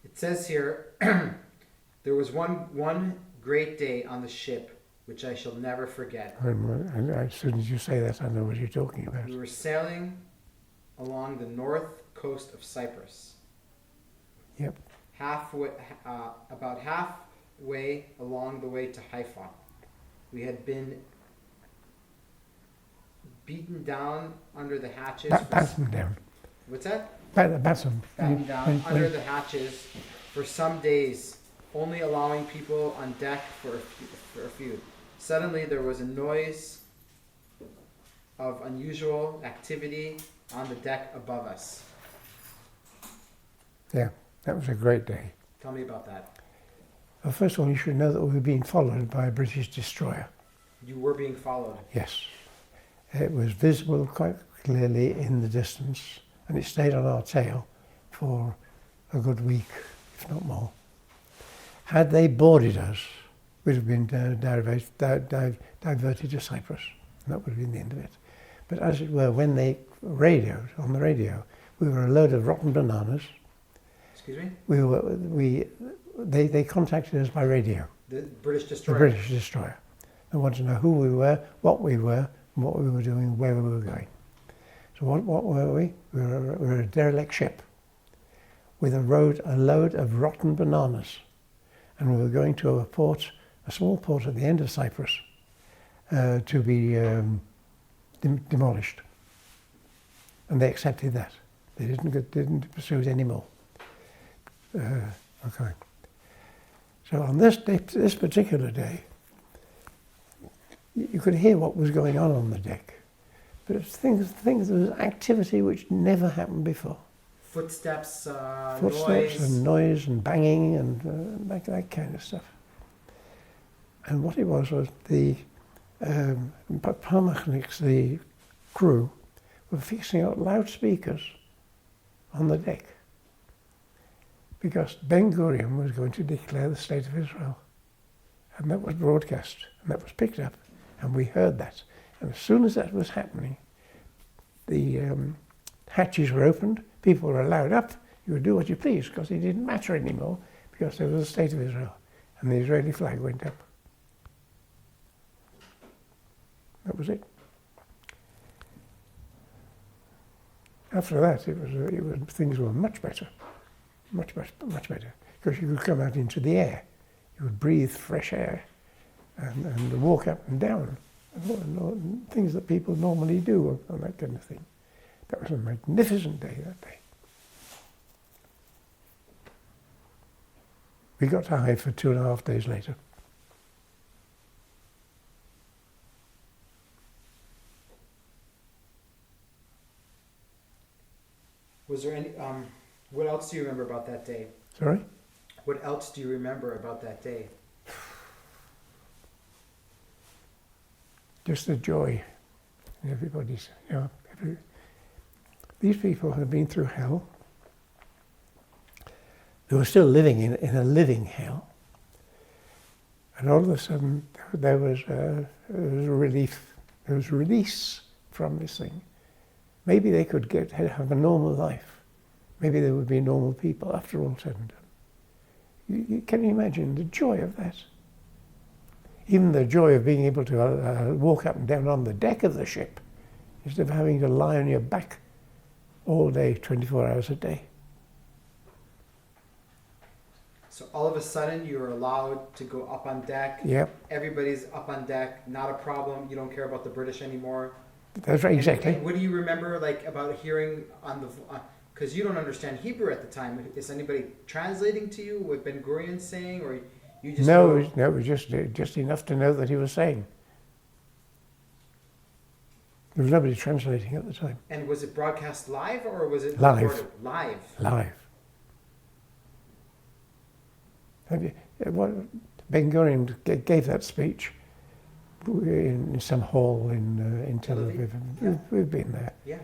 [SPEAKER 1] It says here, there was one great day on the ship which I shall never forget.
[SPEAKER 2] And as soon as you say that, I know what you're talking about.
[SPEAKER 1] We were sailing along the north coast of Cyprus.
[SPEAKER 2] Yep.
[SPEAKER 1] About halfway along the way to Haifa. We had been beaten down under the hatches.
[SPEAKER 2] Batten down.
[SPEAKER 1] What's that?
[SPEAKER 2] Batten.
[SPEAKER 1] Batten down under the hatches for some days, only allowing people on deck for a few. Suddenly there was a noise of unusual activity on the deck above us.
[SPEAKER 2] Yeah, that was a great day.
[SPEAKER 1] Tell me about that.
[SPEAKER 2] Well, first of all, you should know that we were being followed by a British destroyer.
[SPEAKER 1] You were being followed?
[SPEAKER 2] Yes. It was visible quite clearly in the distance, and it stayed on our tail for a good week, if not more. Had they boarded us, we'd have been diverted to Cyprus, and that would have been the end of it. But as it were, when they radioed on the radio, we were a load of rotten bananas.
[SPEAKER 1] Excuse me?
[SPEAKER 2] They contacted us by radio.
[SPEAKER 1] The British destroyer?
[SPEAKER 2] The British destroyer. They wanted to know who we were, what we were, and what we were doing, where we were going. So what were we? We were a derelict ship with a load of rotten bananas. And we were going to a small port at the end of Cyprus to be demolished. And they accepted that. They didn't pursue it anymore. Okay. So on this particular day, you could hear what was going on the deck. But it's things, there was activity which never happened before.
[SPEAKER 1] Footsteps,
[SPEAKER 2] Footsteps and noise and banging and that kind of stuff. And what it was the mechanics, the crew, were fixing up loudspeakers on the deck because Ben Gurion was going to declare the State of Israel. And that was broadcast, and that was picked up, and we heard that. And as soon as that was happening, the hatches were opened, people were allowed up, you would do what you please, because it didn't matter anymore, because there was a State of Israel, and the Israeli flag went up. That was it. After that, things were much better, much better, because you could come out into the air, you would breathe fresh air, and walk up and down, and things that people normally do, and that kind of thing. That was a magnificent day, that day. We got to Haifa 2.5 days later.
[SPEAKER 1] Was there any, what else do you remember about that day?
[SPEAKER 2] Sorry?
[SPEAKER 1] What else do you remember about that day?
[SPEAKER 2] Just the joy in everybody's, these people had been through hell. They were still living in a living hell. And all of a sudden, there was relief. There was release from this thing. Maybe they could have a normal life. Maybe they would be normal people after all said and done. Can you imagine the joy of that? Even the joy of being able to walk up and down on the deck of the ship instead of having to lie on your back all day, 24 hours a day.
[SPEAKER 1] So all of a sudden you're allowed to go up on deck.
[SPEAKER 2] Yep.
[SPEAKER 1] Everybody's up on deck, not a problem. You don't care about the British anymore.
[SPEAKER 2] That's right, exactly.
[SPEAKER 1] And what do you remember about hearing on the, because you don't understand Hebrew at the time. Is anybody translating to you what Ben Gurion's saying, or you just
[SPEAKER 2] No, it was just enough to know that he was saying. There was nobody translating at the time.
[SPEAKER 1] And was it broadcast live or was it
[SPEAKER 2] live?
[SPEAKER 1] Recorded? Live.
[SPEAKER 2] Live. Ben Gurion gave that speech in some hall in Tel Aviv.
[SPEAKER 1] Yeah.
[SPEAKER 2] We've been there.
[SPEAKER 1] Yeah.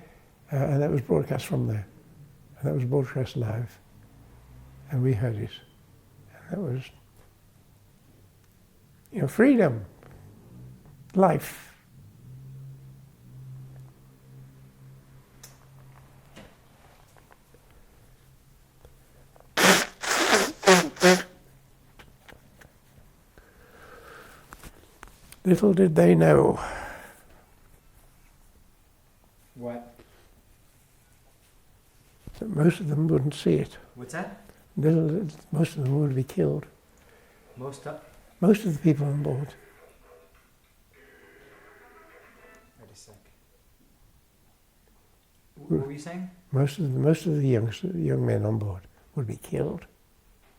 [SPEAKER 2] And that was broadcast from there. And that was broadcast live. And we heard it. And that was, freedom, life. Little did they know.
[SPEAKER 1] What?
[SPEAKER 2] That most of them wouldn't see it.
[SPEAKER 1] What's that?
[SPEAKER 2] Most of them would be killed.
[SPEAKER 1] Most of
[SPEAKER 2] the people on board.
[SPEAKER 1] Wait a sec. What were you saying?
[SPEAKER 2] Most of the young men on board would be killed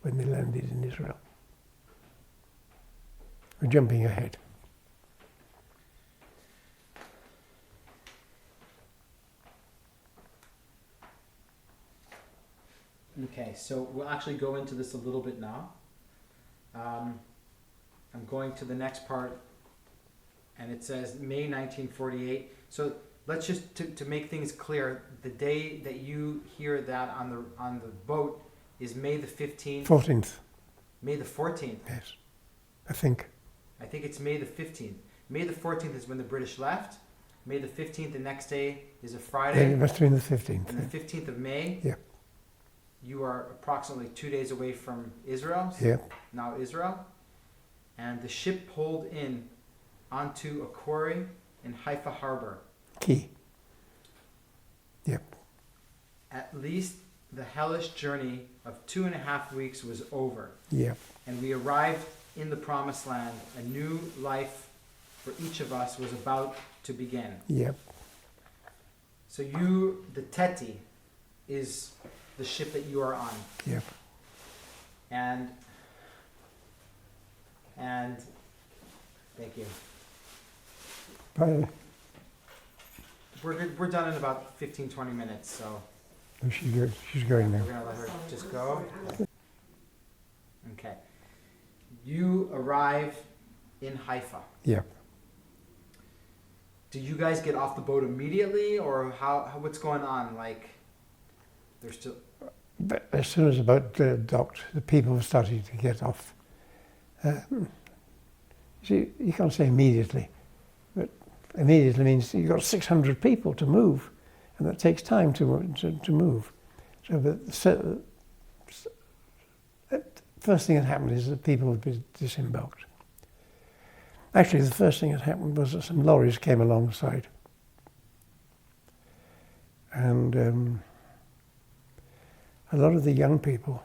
[SPEAKER 2] when they landed in Israel. We're jumping ahead.
[SPEAKER 1] Okay, so we'll actually go into this a little bit now. I'm going to the next part, and it says May 1948. So let's just to make things clear, the day that you hear that on the boat is May the 15th.
[SPEAKER 2] 14th.
[SPEAKER 1] May the 14th.
[SPEAKER 2] Yes, I think.
[SPEAKER 1] I think it's May the 15th. May the 14th is when the British left. May the 15th, the next day, is a Friday.
[SPEAKER 2] Yeah, it must have been the 15th.
[SPEAKER 1] And the 15th of May.
[SPEAKER 2] Yeah.
[SPEAKER 1] You are approximately 2 days away from Israel.
[SPEAKER 2] Yeah.
[SPEAKER 1] Now Israel. And the ship pulled in onto a quarry in Haifa Harbor.
[SPEAKER 2] Key. Yep.
[SPEAKER 1] At least the hellish journey of 2.5 weeks was over.
[SPEAKER 2] Yep.
[SPEAKER 1] And we arrived in the promised land. A new life for each of us was about to begin.
[SPEAKER 2] Yep.
[SPEAKER 1] So you, the Teti, is the ship that you are on.
[SPEAKER 2] Yep.
[SPEAKER 1] And thank you.
[SPEAKER 2] Bye.
[SPEAKER 1] We're done in about 15-20 minutes, so
[SPEAKER 2] Oh, she's going now.
[SPEAKER 1] we're gonna let her just go. Okay. You arrive in Haifa.
[SPEAKER 2] Yep.
[SPEAKER 1] Do you guys get off the boat immediately, or how what's going on? Like, there's still.
[SPEAKER 2] But as soon as the boat docked, the people were starting to get off. See, you can't say immediately, but immediately means you've got 600 people to move, and that takes time to move. So the first thing that happened is that people would be disembarked. Actually, the first thing that happened was that some lorries came alongside. And a lot of the young people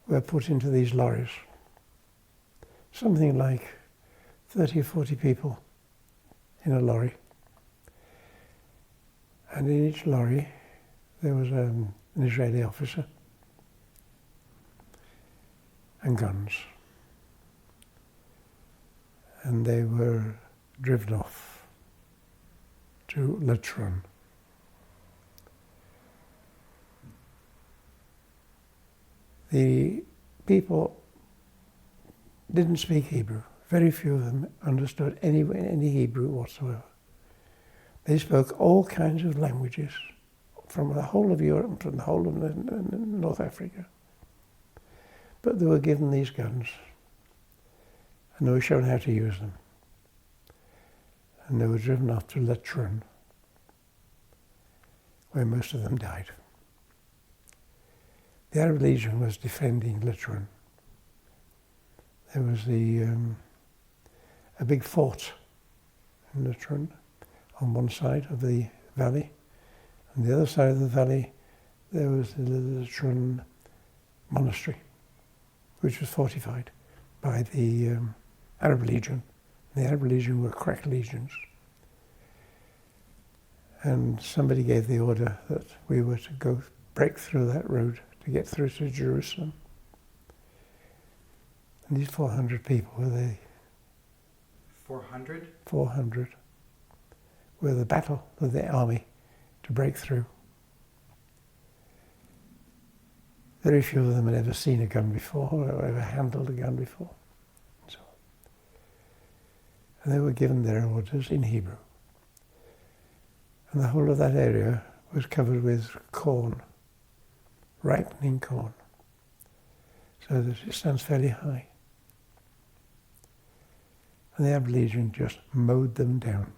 [SPEAKER 2] were put into these lorries. Something like 30 or 40 people in a lorry. And in each lorry there was an Israeli officer and guns. And they were driven off to Letron. The people didn't speak Hebrew. Very few of them understood any Hebrew whatsoever. They spoke all kinds of languages from the whole of Europe, from the whole of North Africa. But they were given these guns, and they were shown how to use them. And they were driven off to Letron, where most of them died. The Arab Legion was defending Letron. There was a big fort in Letron on one side of the valley. On the other side of the valley, there was the Letron monastery, which was fortified by the Arab Legion. The Arab Legion were crack legions. And somebody gave the order that we were to go break through that road to get through to Jerusalem. And these 400 people were the
[SPEAKER 1] 400?
[SPEAKER 2] 400 were the battle of the army to break through. Very few of them had ever seen a gun before or ever handled a gun before. And they were given their orders in Hebrew. And the whole of that area was covered with corn, ripening corn, so that it stands fairly high. And the Arab Legion just mowed them down.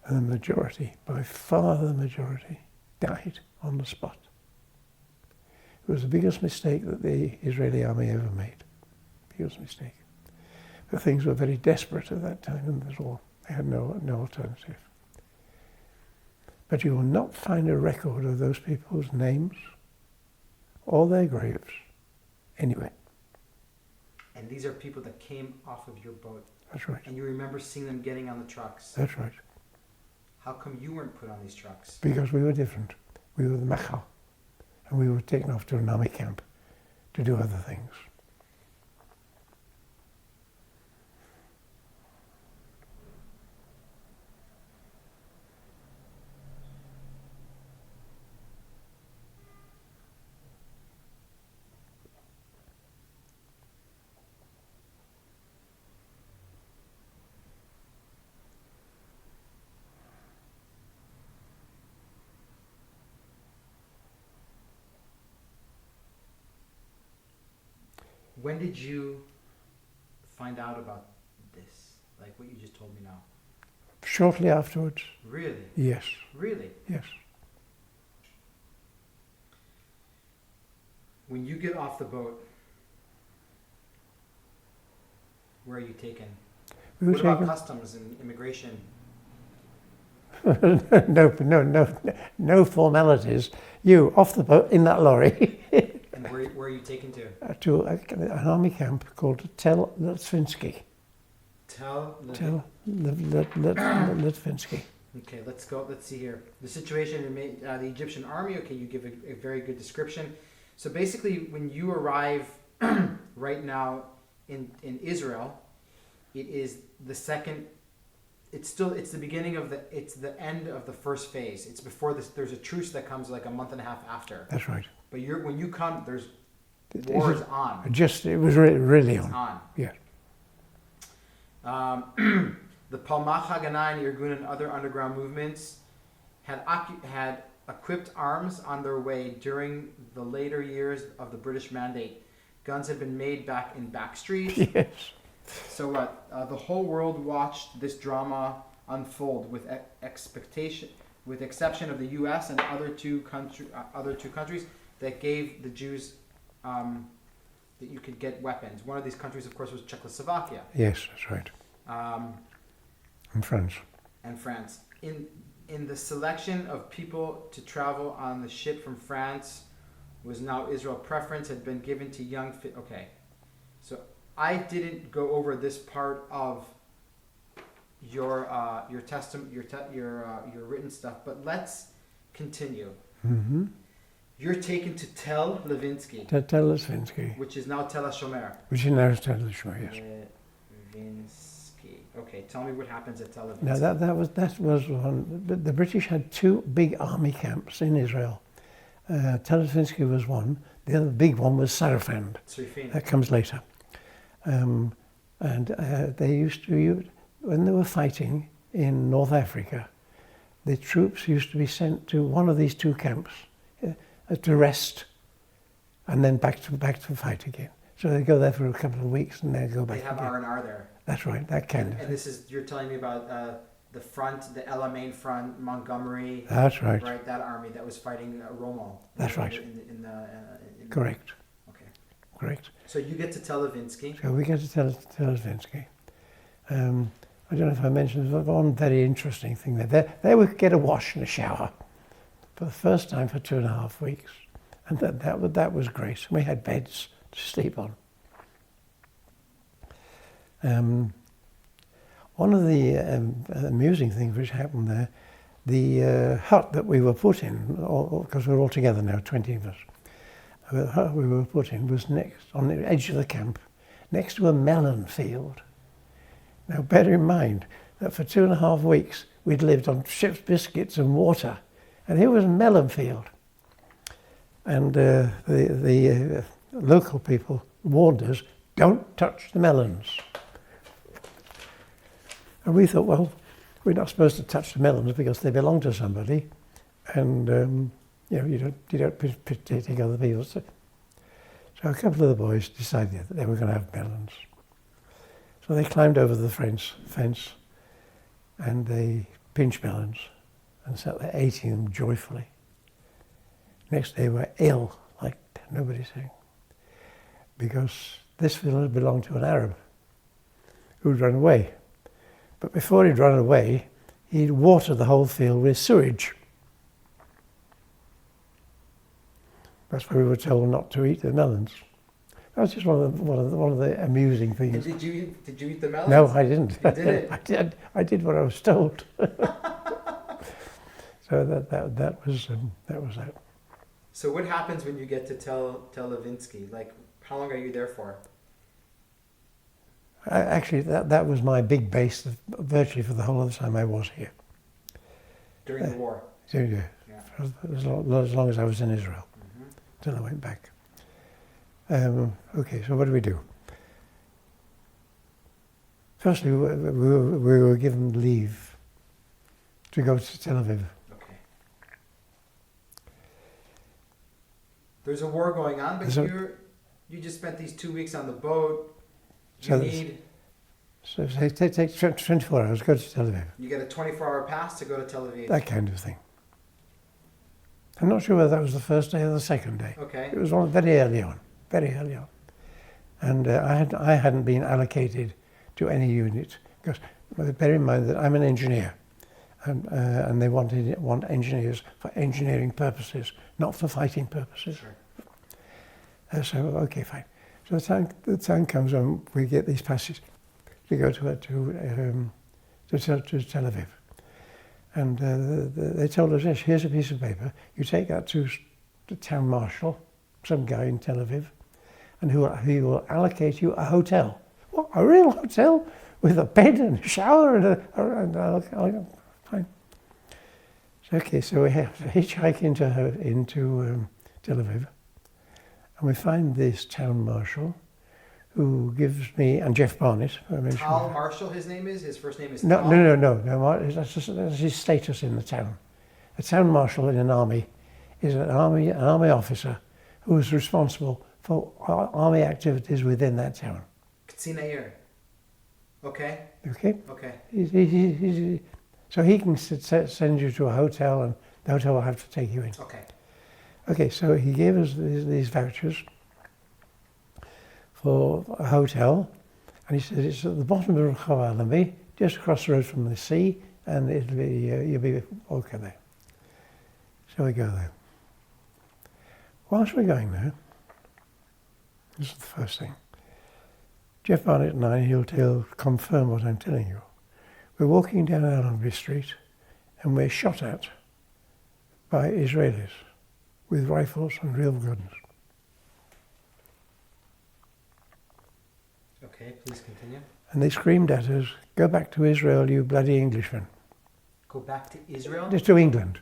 [SPEAKER 2] And the majority, by far the majority, died on the spot. It was the biggest mistake that the Israeli army ever made. Biggest mistake. The things were very desperate at that time in the war. They had no alternative. But you will not find a record of those people's names or their graves anywhere.
[SPEAKER 1] And these are people that came off of your boat.
[SPEAKER 2] That's right.
[SPEAKER 1] And you remember seeing them getting on the trucks.
[SPEAKER 2] That's right.
[SPEAKER 1] How come you weren't put on these trucks?
[SPEAKER 2] Because we were different. We were the Machal. And we were taken off to an army camp to do other things.
[SPEAKER 1] When did you find out about this? Like what you just told me now?
[SPEAKER 2] Shortly afterwards.
[SPEAKER 1] Really?
[SPEAKER 2] Yes.
[SPEAKER 1] Really?
[SPEAKER 2] Yes.
[SPEAKER 1] When you get off the boat, where are you taken?
[SPEAKER 2] We were
[SPEAKER 1] What about customs and immigration?
[SPEAKER 2] no formalities. You off the boat in that lorry.
[SPEAKER 1] And where are you taken to?
[SPEAKER 2] To an army camp called Tel Litvinsky. Litvinsky.
[SPEAKER 1] Okay, let's go. Let's see here. The situation in the Egyptian army. Okay, you give a very good description. So basically, when you arrive right now in Israel, it is the second. It's the beginning of it's the end of the first phase. It's before this. There's a truce that comes like a month and a half after.
[SPEAKER 2] That's right.
[SPEAKER 1] But when you come, there's wars on.
[SPEAKER 2] It was really
[SPEAKER 1] on.
[SPEAKER 2] Yeah.
[SPEAKER 1] The Palmach Haganah and Irgun and other underground movements had equipped arms on their way during the later years of the British Mandate. Guns had been made back in back streets.
[SPEAKER 2] Yes.
[SPEAKER 1] So what? The whole world watched this drama unfold with expectation, with exception of the U.S. and other two countries that gave the Jews that you could get weapons. One of these countries, of course, was Czechoslovakia.
[SPEAKER 2] Yes, that's right. And France.
[SPEAKER 1] And France. In the selection of people to travel on the ship from France was now Israel. Preference had been given to young. Okay, so I didn't go over this part of your testament, your written stuff, but let's continue.
[SPEAKER 2] Mm-hmm.
[SPEAKER 1] You're taken to Tel Litvinsky.
[SPEAKER 2] Tel Litvinsky.
[SPEAKER 1] Which is now Tel HaShomer.
[SPEAKER 2] Which is now Tel HaShomer, yes.
[SPEAKER 1] Litvinsky. Okay, tell me what happens at Tel Litvinsky.
[SPEAKER 2] Now that was one. The British had two big army camps in Israel. Tel Litvinsky was one. The other big one was Sarafand. That comes later. And they used to, when they were fighting in North Africa, the troops used to be sent to one of these two camps to rest, and then back to fight again. So they go there for a couple of weeks and then go back.
[SPEAKER 1] They have
[SPEAKER 2] again.
[SPEAKER 1] R&R there.
[SPEAKER 2] That's right, that kind of.
[SPEAKER 1] And this is, you're telling me about the front, the Ella Main front, Montgomery.
[SPEAKER 2] That's right.
[SPEAKER 1] Right, that army that was fighting Rommel.
[SPEAKER 2] That's right. Correct.
[SPEAKER 1] Okay.
[SPEAKER 2] Correct.
[SPEAKER 1] So you get to Tel Litvinsky.
[SPEAKER 2] So we get to Tel Litvinsky. I don't know if I mentioned, there's one very interesting thing there. There we could get a wash and a shower for the first time for 2.5 weeks. And that was great. We had beds to sleep on. One of the amusing things which happened there, the hut that we were put in, because we're all together now, 20 of us, the hut we were put in was on the edge of the camp, next to a melon field. Now bear in mind that for 2.5 weeks we'd lived on ship's biscuits and water, and here was a melon field. And the local people warned us, don't touch the melons. And we thought, well, we're not supposed to touch the melons because they belong to somebody, and you don't take other people's. So a couple of the boys decided that they were going to have melons. So they climbed over the fence, and they pinched melons, and sat there eating them joyfully. Next day, they were ill, like nobody's saying, because this village belonged to an Arab. who'd run away. But before he'd run away, he'd watered the whole field with sewage. That's why we were told not to eat the melons. That's just one of the amusing things.
[SPEAKER 1] And did you eat the melons?
[SPEAKER 2] No, I didn't.
[SPEAKER 1] You didn't?
[SPEAKER 2] I did what I was told. So that was that.
[SPEAKER 1] So what happens when you get to Tel Aviv? Like, how long are you there for?
[SPEAKER 2] Actually, that was my big base virtually for the whole of the time I was here.
[SPEAKER 1] During the war?
[SPEAKER 2] So, yeah. As long as I was in Israel, till I went back. Okay, so what do we do? Firstly, we were given leave to go to Tel Aviv.
[SPEAKER 1] Okay. There's a war going on, but you just spent these 2 weeks on the boat. So
[SPEAKER 2] it takes 24 hours to go to Tel Aviv.
[SPEAKER 1] You get a 24-hour pass to go to Tel Aviv.
[SPEAKER 2] That kind of thing. I'm not sure whether that was the first day or the second day.
[SPEAKER 1] Okay.
[SPEAKER 2] It was very early on. And I hadn't been allocated to any unit, because bear in mind that I'm an engineer, and they want engineers for engineering purposes, not for fighting purposes.
[SPEAKER 1] Sure.
[SPEAKER 2] So okay, fine. So the time comes when we get these passes to go to Tel Aviv, and they told us, yes, here's a piece of paper. You take that to the town marshal, some guy in Tel Aviv, and he will allocate you a hotel. What, a real hotel with a bed and a shower and fine. So, okay, so we have to hitchhike into Tel Aviv, and we find this town marshal who gives me, and Jeff Barnett.
[SPEAKER 1] Tal Marshall, his name is? His first name is
[SPEAKER 2] No,
[SPEAKER 1] Tal?
[SPEAKER 2] No. That's his status in the town. A town marshal in an army is an army officer who is responsible for army activities within that town.
[SPEAKER 1] Ktsinair. Okay.
[SPEAKER 2] Okay?
[SPEAKER 1] Okay.
[SPEAKER 2] So he can send you to a hotel, and the hotel will have to take you in.
[SPEAKER 1] Okay.
[SPEAKER 2] Okay, so he gave us these vouchers for a hotel, and he said it's at the bottom of Rehov Allenby, just across the road from the sea, and you'll be okay there. So we go there. Whilst we're going there, this is the first thing. Jeff Barnett and I, he'll confirm what I'm telling you. We're walking down Allenby Street, and we're shot at by Israelis with rifles and real guns.
[SPEAKER 1] Okay, please continue.
[SPEAKER 2] And they screamed at us, "Go back to Israel, you bloody Englishmen."
[SPEAKER 1] Go back to Israel?
[SPEAKER 2] Just to England.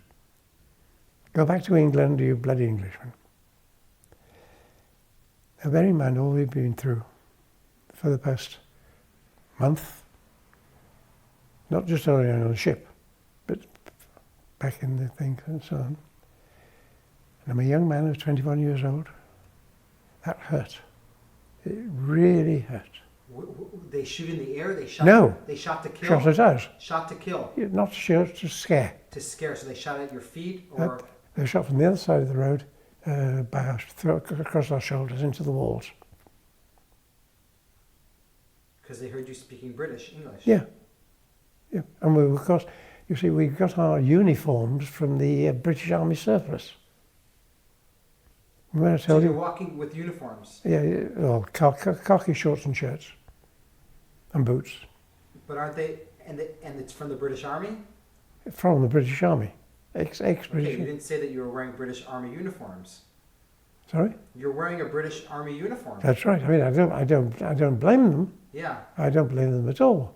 [SPEAKER 2] Go back to England, you bloody Englishmen. Now bear in mind all we've been through for the past month, not just only on a ship, but back in the thing and so on. And I'm a young man of 21 years old. That hurt. It really hurt.
[SPEAKER 1] They shoot in the air? They shot?
[SPEAKER 2] No.
[SPEAKER 1] They shot to kill?
[SPEAKER 2] Shot at us.
[SPEAKER 1] Shot to kill?
[SPEAKER 2] Not to shoot, to scare.
[SPEAKER 1] To scare. So they shot at your feet, or?
[SPEAKER 2] They shot from the other side of the road, across our shoulders into the walls.
[SPEAKER 1] Because they heard you speaking English?
[SPEAKER 2] Yeah. And we, of course, you see, we got our uniforms from the British Army surplus.
[SPEAKER 1] So you're walking with uniforms?
[SPEAKER 2] Yeah, well, khaki shorts and shirts, and boots.
[SPEAKER 1] But aren't they? And it's from the British Army?
[SPEAKER 2] From the British Army, ex-British.
[SPEAKER 1] Okay, you didn't say that you were wearing British Army uniforms.
[SPEAKER 2] Sorry?
[SPEAKER 1] You're wearing a British Army uniform.
[SPEAKER 2] That's right. I mean, I don't blame them.
[SPEAKER 1] Yeah.
[SPEAKER 2] I don't blame them at all.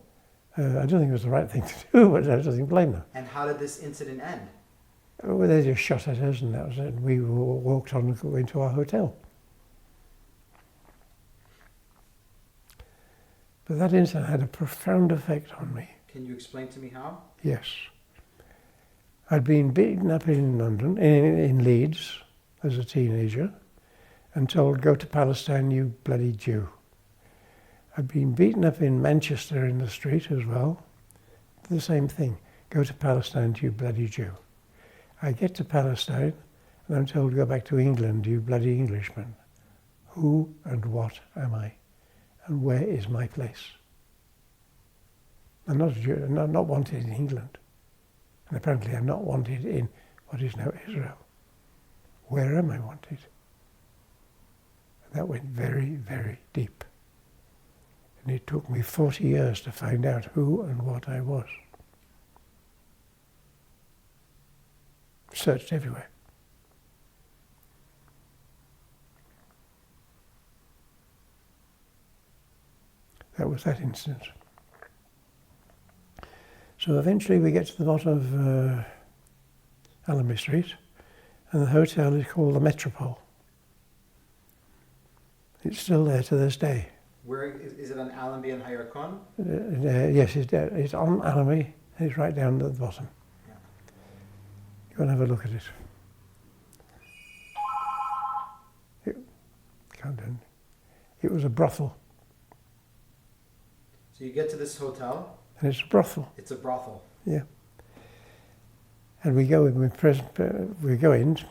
[SPEAKER 2] I don't think it was the right thing to do, but I don't blame them.
[SPEAKER 1] And how did this incident end?
[SPEAKER 2] Well, they just shot at us, and that was it. We walked on and went to our hotel. But that incident had a profound effect on me.
[SPEAKER 1] Can you explain to me how?
[SPEAKER 2] Yes. I'd been beaten up in London, in Leeds, as a teenager, and told, "Go to Palestine, you bloody Jew." I'd been beaten up in Manchester in the street as well. The same thing. "Go to Palestine, you bloody Jew." I get to Palestine, and I'm told, "Go back to England, you bloody Englishman." Who and what am I? And where is my place? I'm not wanted in England. And apparently I'm not wanted in what is now Israel. Where am I wanted? And that went very, very deep. And it took me 40 years to find out who and what I was. Searched everywhere. That was that incident. So eventually we get to the bottom of Allenby Street, and the hotel is called the Metropole. It's still there to this day.
[SPEAKER 1] Where is it on Allenby and Hayarkon?
[SPEAKER 2] Yes, it's on Allenby, and it's right down at the bottom.
[SPEAKER 1] Yeah.
[SPEAKER 2] Go and have a look at it. It was a brothel.
[SPEAKER 1] So you get to this hotel.
[SPEAKER 2] And it's a brothel.
[SPEAKER 1] It's a brothel.
[SPEAKER 2] Yeah. And we go in, and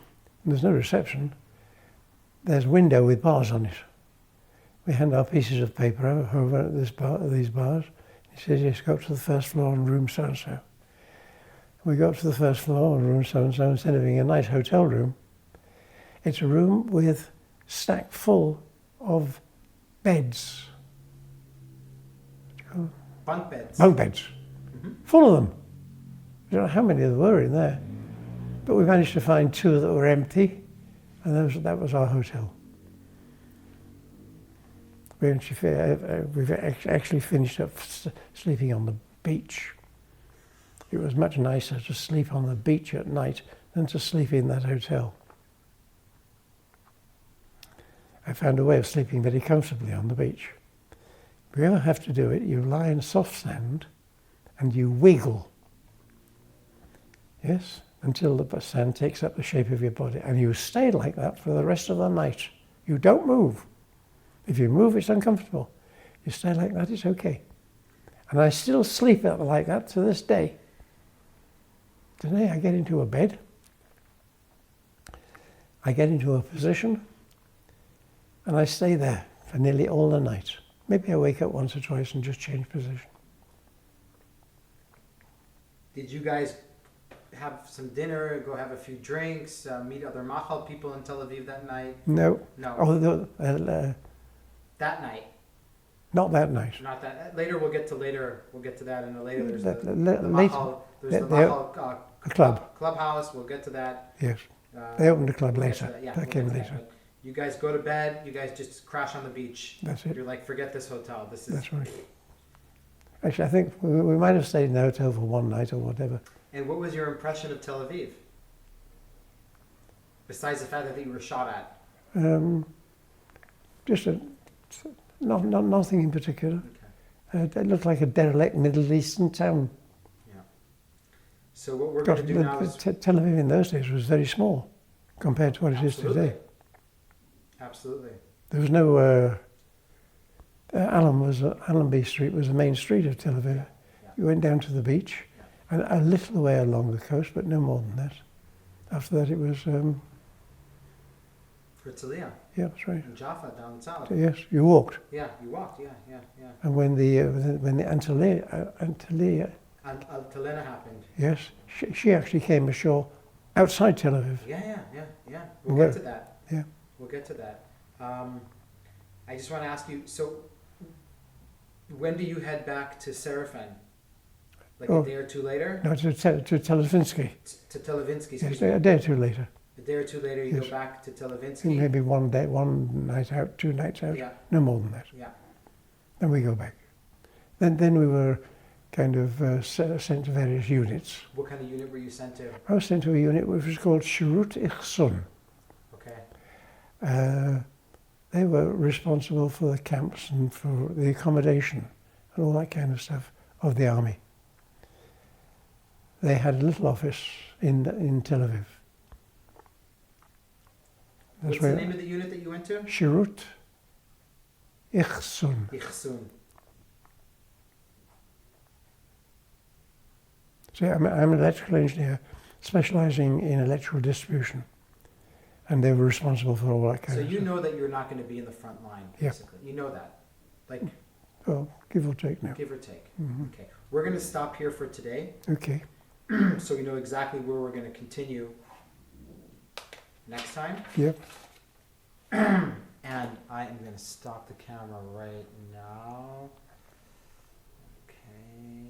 [SPEAKER 2] there's no reception. There's a window with bars on it. We hand our pieces of paper over at these bars. He says, yes, go up to the first floor and room so-and-so. We go up to the first floor and room so-and-so. Instead of being a nice hotel room, it's a room with stacked full of beds.
[SPEAKER 1] Bunk beds.
[SPEAKER 2] Bunk beds.
[SPEAKER 1] Mm-hmm.
[SPEAKER 2] Full of them. I don't know how many there were in there. But we managed to find 2 that were empty, and that was our hotel. We've actually finished up sleeping on the beach. It was much nicer to sleep on the beach at night than to sleep in that hotel. I found a way of sleeping very comfortably on the beach. If you ever have to do it, you lie in soft sand and you wiggle. Yes, until the sand takes up the shape of your body, and you stay like that for the rest of the night. You don't move. If you move, it's uncomfortable. You stay like that, it's okay. And I still sleep like that to this day. Today I get into a bed, I get into a position, and I stay there for nearly all the night. Maybe I wake up once or twice and just change position.
[SPEAKER 1] Did you guys have some dinner, go have a few drinks, meet other Machal people in Tel Aviv that night?
[SPEAKER 2] No.
[SPEAKER 1] No.
[SPEAKER 2] Oh,
[SPEAKER 1] that night.
[SPEAKER 2] Not that night.
[SPEAKER 1] Not that. Later, we'll get to that in a later. There's the
[SPEAKER 2] Machal,
[SPEAKER 1] clubhouse. We'll get to that.
[SPEAKER 2] Yes. They opened a club later.
[SPEAKER 1] That
[SPEAKER 2] That came later.
[SPEAKER 1] You guys go to bed. You guys just crash on the beach.
[SPEAKER 2] That's it.
[SPEAKER 1] You're like, forget this hotel. This is.
[SPEAKER 2] That's right. Actually, I think we might have stayed in the hotel for one night or whatever.
[SPEAKER 1] And what was your impression of Tel Aviv? Besides the fact that you were shot at.
[SPEAKER 2] Just nothing in particular.
[SPEAKER 1] Okay.
[SPEAKER 2] It looked like a derelict Middle Eastern town.
[SPEAKER 1] Yeah. So what we're going to do now is...
[SPEAKER 2] Tel Aviv in those days was very small compared to what it is today.
[SPEAKER 1] Absolutely.
[SPEAKER 2] There was no... Allenby Street was the main street of Tel Aviv.
[SPEAKER 1] Yeah.
[SPEAKER 2] You went down to the beach, and a little way along the coast, but no more than that. After that it was...
[SPEAKER 1] Herzliya.
[SPEAKER 2] Yeah, that's right.
[SPEAKER 1] In Jaffa, down south.
[SPEAKER 2] Yes, you walked.
[SPEAKER 1] Yeah, you walked. Yeah.
[SPEAKER 2] And when the Antalya
[SPEAKER 1] Altalena happened.
[SPEAKER 2] yes, she actually came ashore outside Tel Aviv.
[SPEAKER 1] Yeah. We'll get to that.
[SPEAKER 2] Yeah.
[SPEAKER 1] We'll get to that. I just want to ask you, so when do you head back to Serafin? Like a day or two later?
[SPEAKER 2] No, to Televinsky.
[SPEAKER 1] To Televinsky.
[SPEAKER 2] Yes, a day or two later.
[SPEAKER 1] A day or two later, you
[SPEAKER 2] Yes.
[SPEAKER 1] go back to Televinsky.
[SPEAKER 2] Maybe one night out, 2 nights out.
[SPEAKER 1] Yeah.
[SPEAKER 2] No more than that.
[SPEAKER 1] Yeah.
[SPEAKER 2] Then we go back. Then we were kind of sent to various units.
[SPEAKER 1] What kind of unit were you sent to?
[SPEAKER 2] I was sent to a unit which was called Shirut Ichsun.
[SPEAKER 1] Okay.
[SPEAKER 2] They were responsible for the camps and for the accommodation and all that kind of stuff of the army. They had a little office in Tel Aviv.
[SPEAKER 1] What's the name of the unit that you went to?
[SPEAKER 2] Shirut Ichsun.
[SPEAKER 1] Ichsun.
[SPEAKER 2] So I'm an electrical engineer specializing in electrical distribution. And they were responsible for all that kind of stuff.
[SPEAKER 1] So you know that you're not going to be in the front line, basically. Yeah. You know that. Like,
[SPEAKER 2] Well, give or take now.
[SPEAKER 1] give or take.
[SPEAKER 2] Hmm.
[SPEAKER 1] Okay, we're going to stop here for today,
[SPEAKER 2] Okay.
[SPEAKER 1] so we know exactly where we're going to continue next time.
[SPEAKER 2] Yep.
[SPEAKER 1] And I am going to stop the camera right now. Okay.